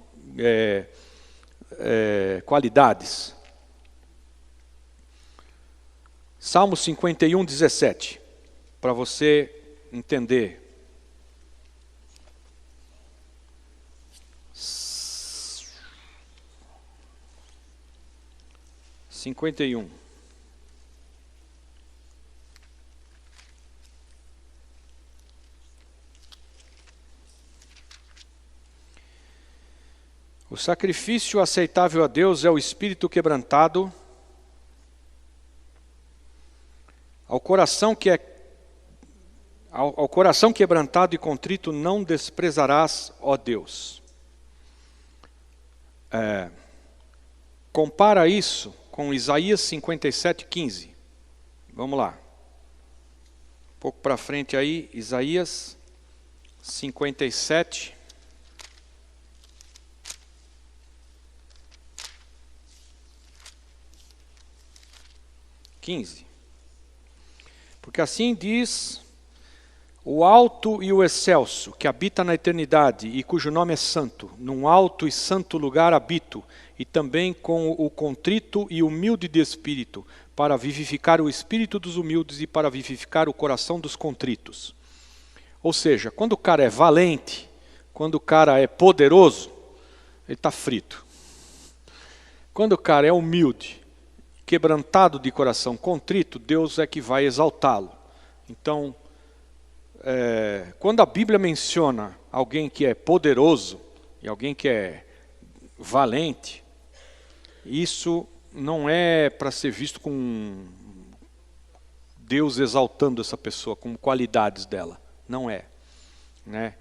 qualidades. Salmo 51, 17, para você entender. Cinquenta e um. O sacrifício aceitável a Deus é o espírito quebrantado, ao coração quebrantado e contrito não desprezarás, ó Deus. Compara isso com Isaías 57, 15. Vamos lá. Um pouco para frente aí, Isaías 57, 15. Porque assim diz o alto e o excelso, que habita na eternidade e cujo nome é santo, num alto e santo lugar habito, e também com o contrito e humilde de espírito, para vivificar o espírito dos humildes e para vivificar o coração dos contritos. Ou seja, quando o cara é valente, quando o cara é poderoso, ele está frito. Quando o cara é humilde, quebrantado de coração, contrito, Deus é que vai exaltá-lo. Então, quando a Bíblia menciona alguém que é poderoso e alguém que é valente, isso não é para ser visto com Deus exaltando essa pessoa, como qualidades dela. Não é. Né?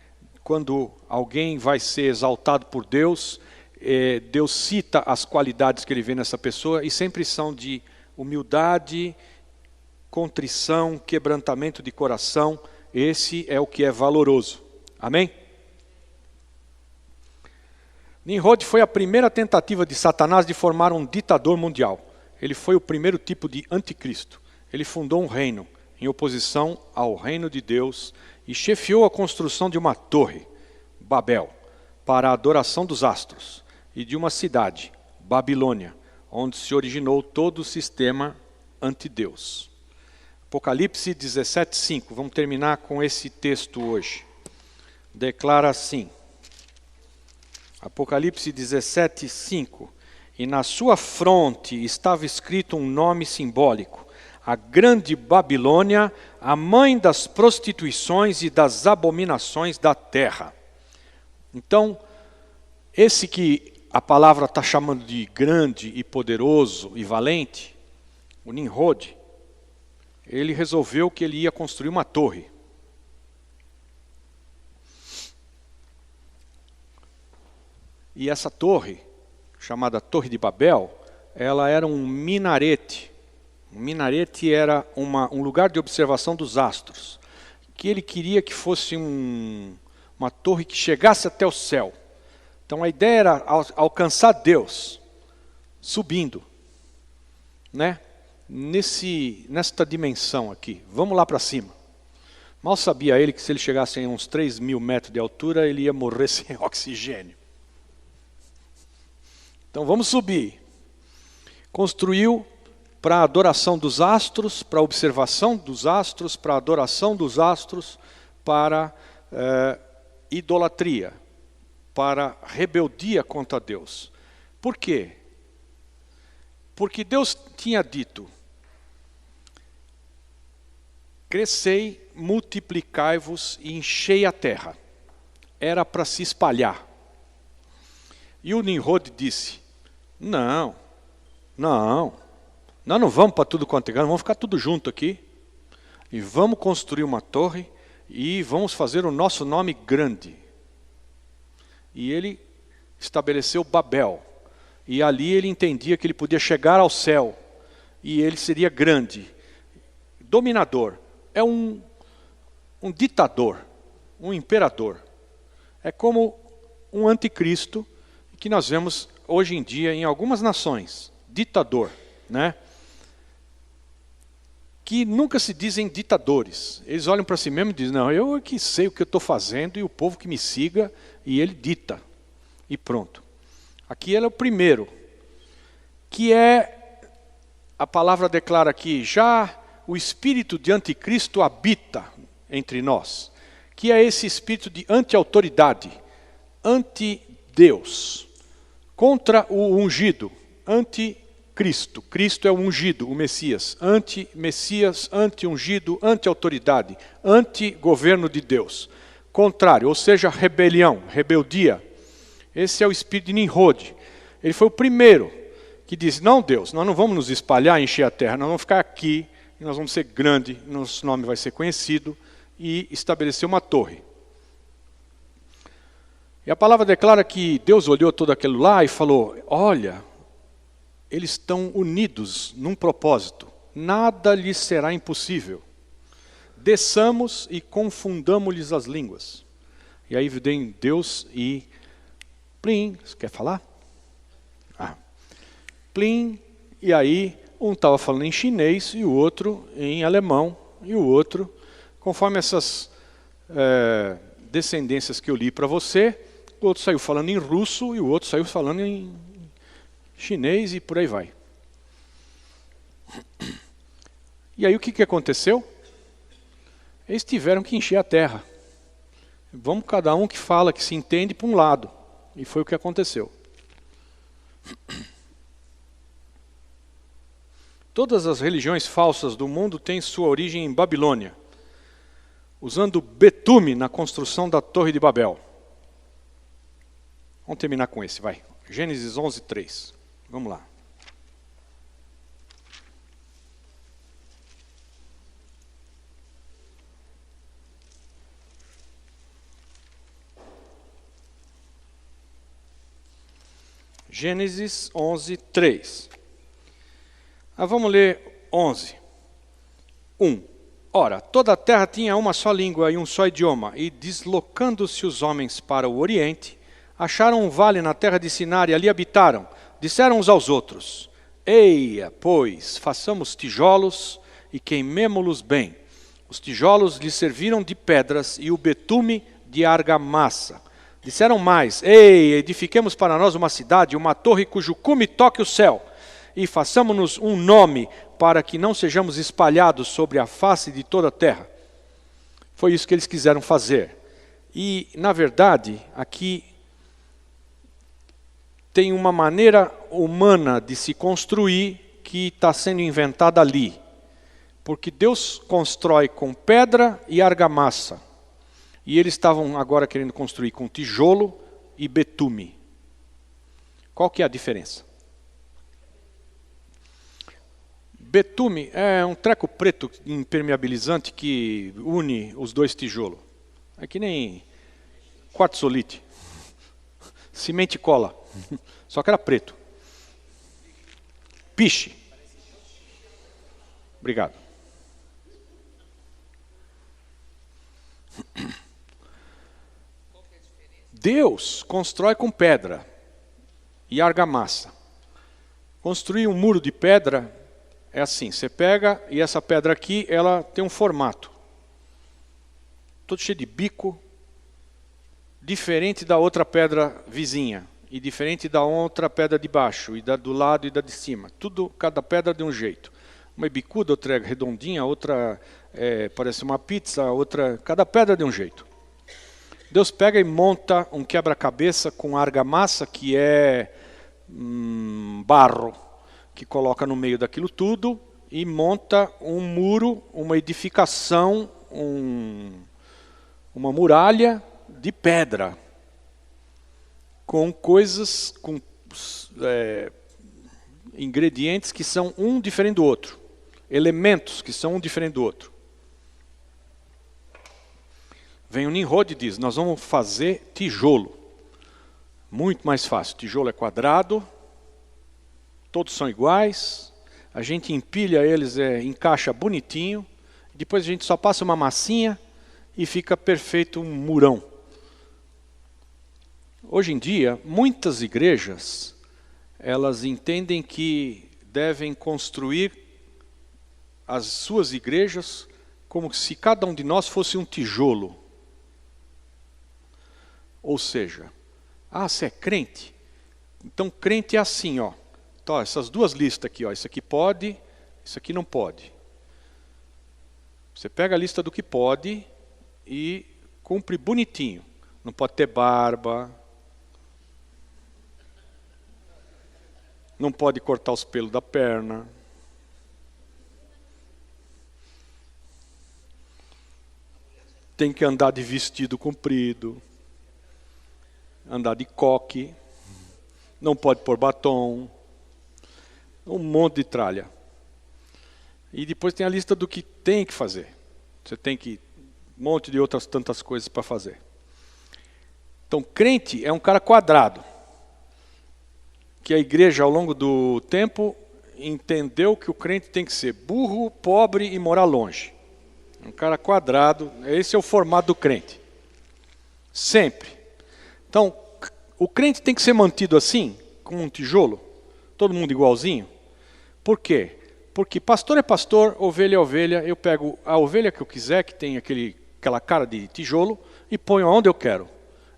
Quando alguém vai ser exaltado por Deus, Deus cita as qualidades que ele vê nessa pessoa e sempre são de humildade, contrição, quebrantamento de coração. Esse é o que é valoroso. Amém? Nimrod foi a primeira tentativa de Satanás de formar um ditador mundial. Ele foi o primeiro tipo de anticristo. Ele fundou um reino em oposição ao reino de Deus e chefiou a construção de uma torre, Babel, para a adoração dos astros, e de uma cidade, Babilônia, onde se originou todo o sistema anti-Deus. Apocalipse 17, 5. Vamos terminar com esse texto hoje. Declara assim. Apocalipse 17, 5. E na sua fronte estava escrito um nome simbólico. a grande Babilônia, a mãe das prostituições e das abominações da terra. Então, esse que a palavra está chamando de grande e poderoso e valente, o Nimrod, ele resolveu que ele ia construir uma torre. E essa torre, chamada Torre de Babel, ela era um minarete. Um minarete era um lugar de observação dos astros, que ele queria que fosse uma torre que chegasse até o céu. Então a ideia era alcançar Deus, subindo, né? Nesta dimensão aqui. Vamos lá para cima. Mal sabia ele que se ele chegasse a uns 3.000 metros de altura, ele ia morrer sem oxigênio. Então vamos subir. Construiu para a adoração dos astros, para a observação dos astros, para a adoração dos astros, para idolatria, para rebeldia contra Deus. Por quê? Porque Deus tinha dito: crescei, multiplicai-vos e enchei a terra. Era para se espalhar. E o Nimrod disse: não, nós não vamos para tudo quanto é canto, vamos ficar tudo junto aqui. E vamos construir uma torre e vamos fazer o nosso nome grande. E ele estabeleceu Babel. E ali ele entendia que ele podia chegar ao céu. E ele seria grande, dominador. É um ditador, um imperador. É como um anticristo que nós vemos hoje em dia em algumas nações. Ditador, né? Que nunca se dizem ditadores. Eles olham para si mesmo e dizem: não, eu é que sei o que eu estou fazendo e o povo que me siga, e ele dita. E pronto. Aqui ele é o primeiro, que a palavra declara aqui, já o espírito de anticristo habita entre nós, que é esse espírito de anti-autoridade, anti-Deus, contra o ungido, anti-Cristo. Cristo é o ungido, o Messias, anti-Messias, anti-ungido, anti-autoridade, anti-governo de Deus. Contrário, ou seja, rebelião, rebeldia. Esse é o espírito de Nimrod. Ele foi o primeiro que disse: não, Deus, nós não vamos nos espalhar e encher a terra, nós vamos ficar aqui, e nós vamos ser grande, nosso nome vai ser conhecido, e estabelecer uma torre. E a palavra declara que Deus olhou todo aquilo lá e falou: olha, eles estão unidos num propósito, nada lhes será impossível. Desçamos e confundamos-lhes as línguas. E aí vem Deus e plim, você quer falar? Plim, e aí um estava falando em chinês e o outro em alemão e o outro, conforme essas descendências que eu li para você, o outro saiu falando em russo e o outro saiu falando em chinês e por aí vai. E aí o que aconteceu? Eles tiveram que encher a terra. Vamos cada um que fala, que se entende para um lado. E foi o que aconteceu. Todas as religiões falsas do mundo têm sua origem em Babilônia, usando betume na construção da Torre de Babel. Vamos terminar com esse, vai. Gênesis 11, 3. Vamos lá. Gênesis 11, 3. Vamos ler 11. 1. Ora, toda a terra tinha uma só língua e um só idioma, e deslocando-se os homens para o oriente, acharam um vale na terra de Sinar e ali habitaram. Disseram uns aos outros: eia, pois, façamos tijolos e queimemo-los bem. Os tijolos lhes serviram de pedras e o betume de argamassa. Disseram mais: ei, edifiquemos para nós uma cidade, uma torre cujo cume toque o céu, e façamo-nos um nome para que não sejamos espalhados sobre a face de toda a terra. Foi isso que eles quiseram fazer. E, na verdade, aqui tem uma maneira humana de se construir que está sendo inventada ali. Porque Deus constrói com pedra e argamassa. E eles estavam agora querendo construir com tijolo e betume. Qual que é a diferença? Betume é um treco preto impermeabilizante que une os dois tijolos. É que nem quartzolite, cimento e cola, só que era preto. Piche. Obrigado. Deus constrói com pedra e argamassa. Construir um muro de pedra é assim, você pega e essa pedra aqui, ela tem um formato. Todo cheio de bico, diferente da outra pedra vizinha, e diferente da outra pedra de baixo, e da do lado e da de cima. Tudo, cada pedra de um jeito. Uma é bicuda, outra é redondinha, outra parece uma pizza, outra... Cada pedra de um jeito. Deus pega e monta um quebra-cabeça com argamassa, que é barro, que coloca no meio daquilo tudo, e monta um muro, uma edificação, uma muralha de pedra, com coisas, com ingredientes que são um diferente do outro, elementos que são um diferente do outro. Vem o Nimrod e diz, nós vamos fazer tijolo. Muito mais fácil, tijolo é quadrado, todos são iguais, a gente empilha eles, encaixa bonitinho, depois a gente só passa uma massinha e fica perfeito um murão. Hoje em dia, muitas igrejas, elas entendem que devem construir as suas igrejas como se cada um de nós fosse um tijolo. Ou seja, você é crente? Então crente é assim, ó. Então, essas duas listas aqui, ó. Isso aqui pode, isso aqui não pode. Você pega a lista do que pode e cumpre bonitinho. Não pode ter barba. Não pode cortar os pelos da perna. Tem que andar de vestido comprido. Andar de coque. Não pode pôr batom. Um monte de tralha. E depois tem a lista do que tem que fazer. Você tem que... Um monte de outras tantas coisas para fazer. Então, crente é um cara quadrado. Que a igreja, ao longo do tempo, entendeu que o crente tem que ser burro, pobre e morar longe. Um cara quadrado, esse é o formato do crente. Sempre. Então, o crente tem que ser mantido assim, como um tijolo, todo mundo igualzinho. Por quê? Porque pastor é pastor, ovelha é ovelha, eu pego a ovelha que eu quiser, que tem aquela cara de tijolo, e ponho onde eu quero.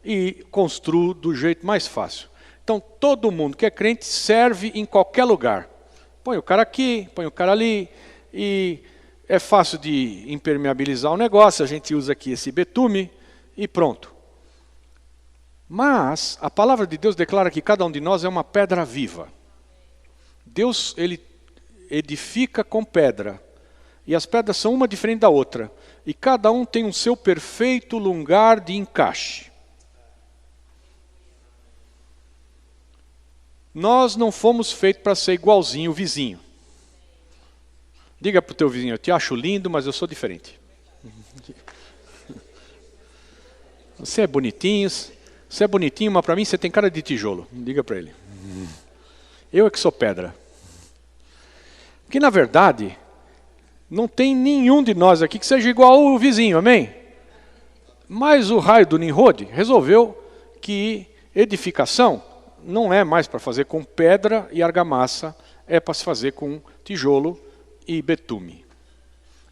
E construo do jeito mais fácil. Então, todo mundo que é crente serve em qualquer lugar. Põe o cara aqui, põe o cara ali, e é fácil de impermeabilizar o negócio, a gente usa aqui esse betume, e pronto. Mas, a palavra de Deus declara que cada um de nós é uma pedra viva. Deus, ele edifica com pedra, e as pedras são uma diferente da outra, e cada um tem o seu perfeito lugar de encaixe. Nós não fomos feitos para ser igualzinho o vizinho. Diga para o teu vizinho, eu te acho lindo, mas eu sou diferente. Você é bonitinho, mas para mim você tem cara de tijolo. Diga para ele. Eu é que sou pedra. Porque na verdade, não tem nenhum de nós aqui que seja igual ao vizinho, amém? Mas o raio do Nimrod resolveu que edificação não é mais para fazer com pedra e argamassa, é para se fazer com tijolo e betume.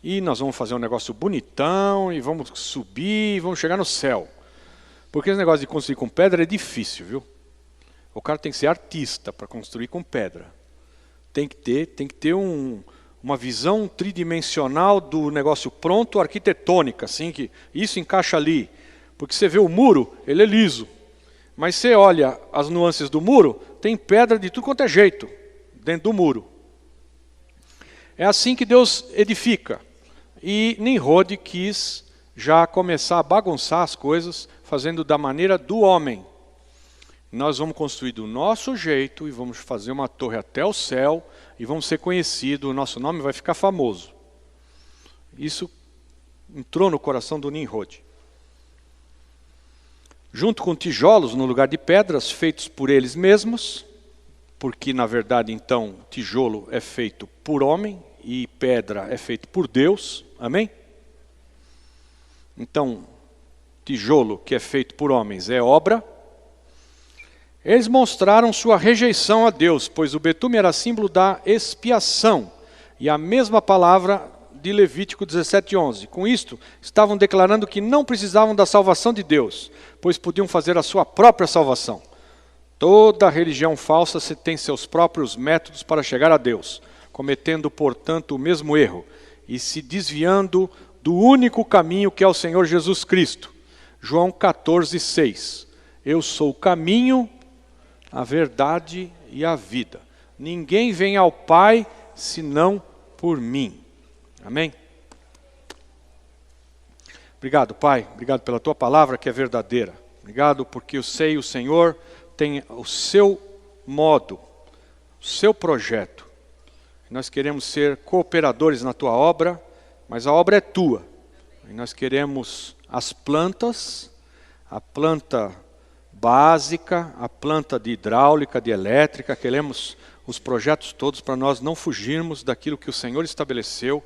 E nós vamos fazer um negócio bonitão, e vamos subir, e vamos chegar no céu. Porque esse negócio de construir com pedra é difícil, viu? O cara tem que ser artista para construir com pedra. Tem que ter uma visão tridimensional do negócio pronto, arquitetônica, assim, que isso encaixa ali. Porque você vê o muro, ele é liso. Mas você olha as nuances do muro, tem pedra de tudo quanto é jeito, dentro do muro. É assim que Deus edifica. E Nimrod quis já começar a bagunçar as coisas, fazendo da maneira do homem. Nós vamos construir do nosso jeito e vamos fazer uma torre até o céu e vamos ser conhecidos, o nosso nome vai ficar famoso. Isso entrou no coração do Nimrod. Junto com tijolos no lugar de pedras, feitos por eles mesmos, porque na verdade então tijolo é feito por homem e pedra é feito por Deus, amém? Então, tijolo que é feito por homens é obra. Eles mostraram sua rejeição a Deus, pois o betume era símbolo da expiação, e a mesma palavra de Levítico 17:11. Com isto, estavam declarando que não precisavam da salvação de Deus, pois podiam fazer a sua própria salvação. Toda religião falsa tem seus próprios métodos para chegar a Deus, cometendo, portanto, o mesmo erro e se desviando do único caminho que é o Senhor Jesus Cristo. João 14:6. Eu sou o caminho, a verdade e a vida. Ninguém vem ao Pai senão por mim. Amém? Obrigado, Pai. Obrigado pela Tua palavra que é verdadeira. Obrigado porque eu sei o Senhor tem o seu modo, o seu projeto. Nós queremos ser cooperadores na Tua obra, mas a obra é Tua. E nós queremos as plantas, a planta básica, a planta de hidráulica, de elétrica, queremos os projetos todos para nós não fugirmos daquilo que o Senhor estabeleceu.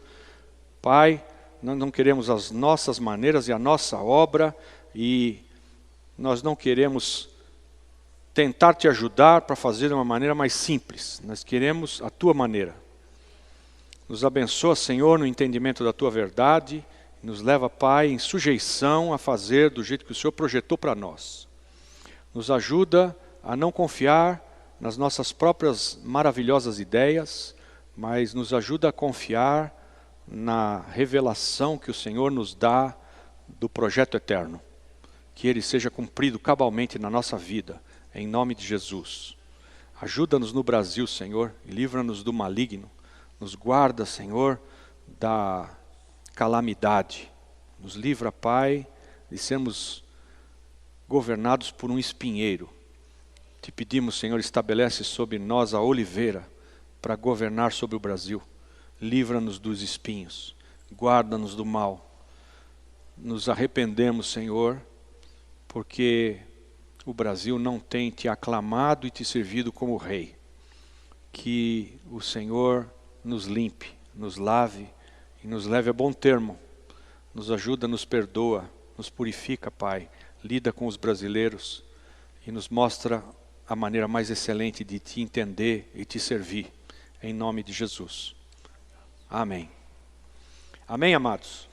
Pai, nós não queremos as nossas maneiras e a nossa obra, e nós não queremos tentar Te ajudar para fazer de uma maneira mais simples. Nós queremos a Tua maneira. Nos abençoa, Senhor, no entendimento da Tua verdade. Nos leva, Pai, em sujeição a fazer do jeito que o Senhor projetou para nós. Nos ajuda a não confiar nas nossas próprias maravilhosas ideias, mas nos ajuda a confiar na revelação que o Senhor nos dá do projeto eterno. Que ele seja cumprido cabalmente na nossa vida, em nome de Jesus. Ajuda-nos no Brasil, Senhor, e livra-nos do maligno. Nos guarda, Senhor, da calamidade. Nos livra, Pai, de sermos governados por um espinheiro. Te pedimos, Senhor, estabelece sobre nós a oliveira para governar sobre o Brasil. Livra-nos dos espinhos, guarda-nos do mal. Nos arrependemos, Senhor, porque o Brasil não tem Te aclamado e Te servido como Rei. Que o Senhor nos limpe, nos lave e nos leve a bom termo. Nos ajuda, nos perdoa, nos purifica, Pai. Lida com os brasileiros e nos mostra a maneira mais excelente de Te entender e Te servir. Em nome de Jesus. Amém. Amém, amados?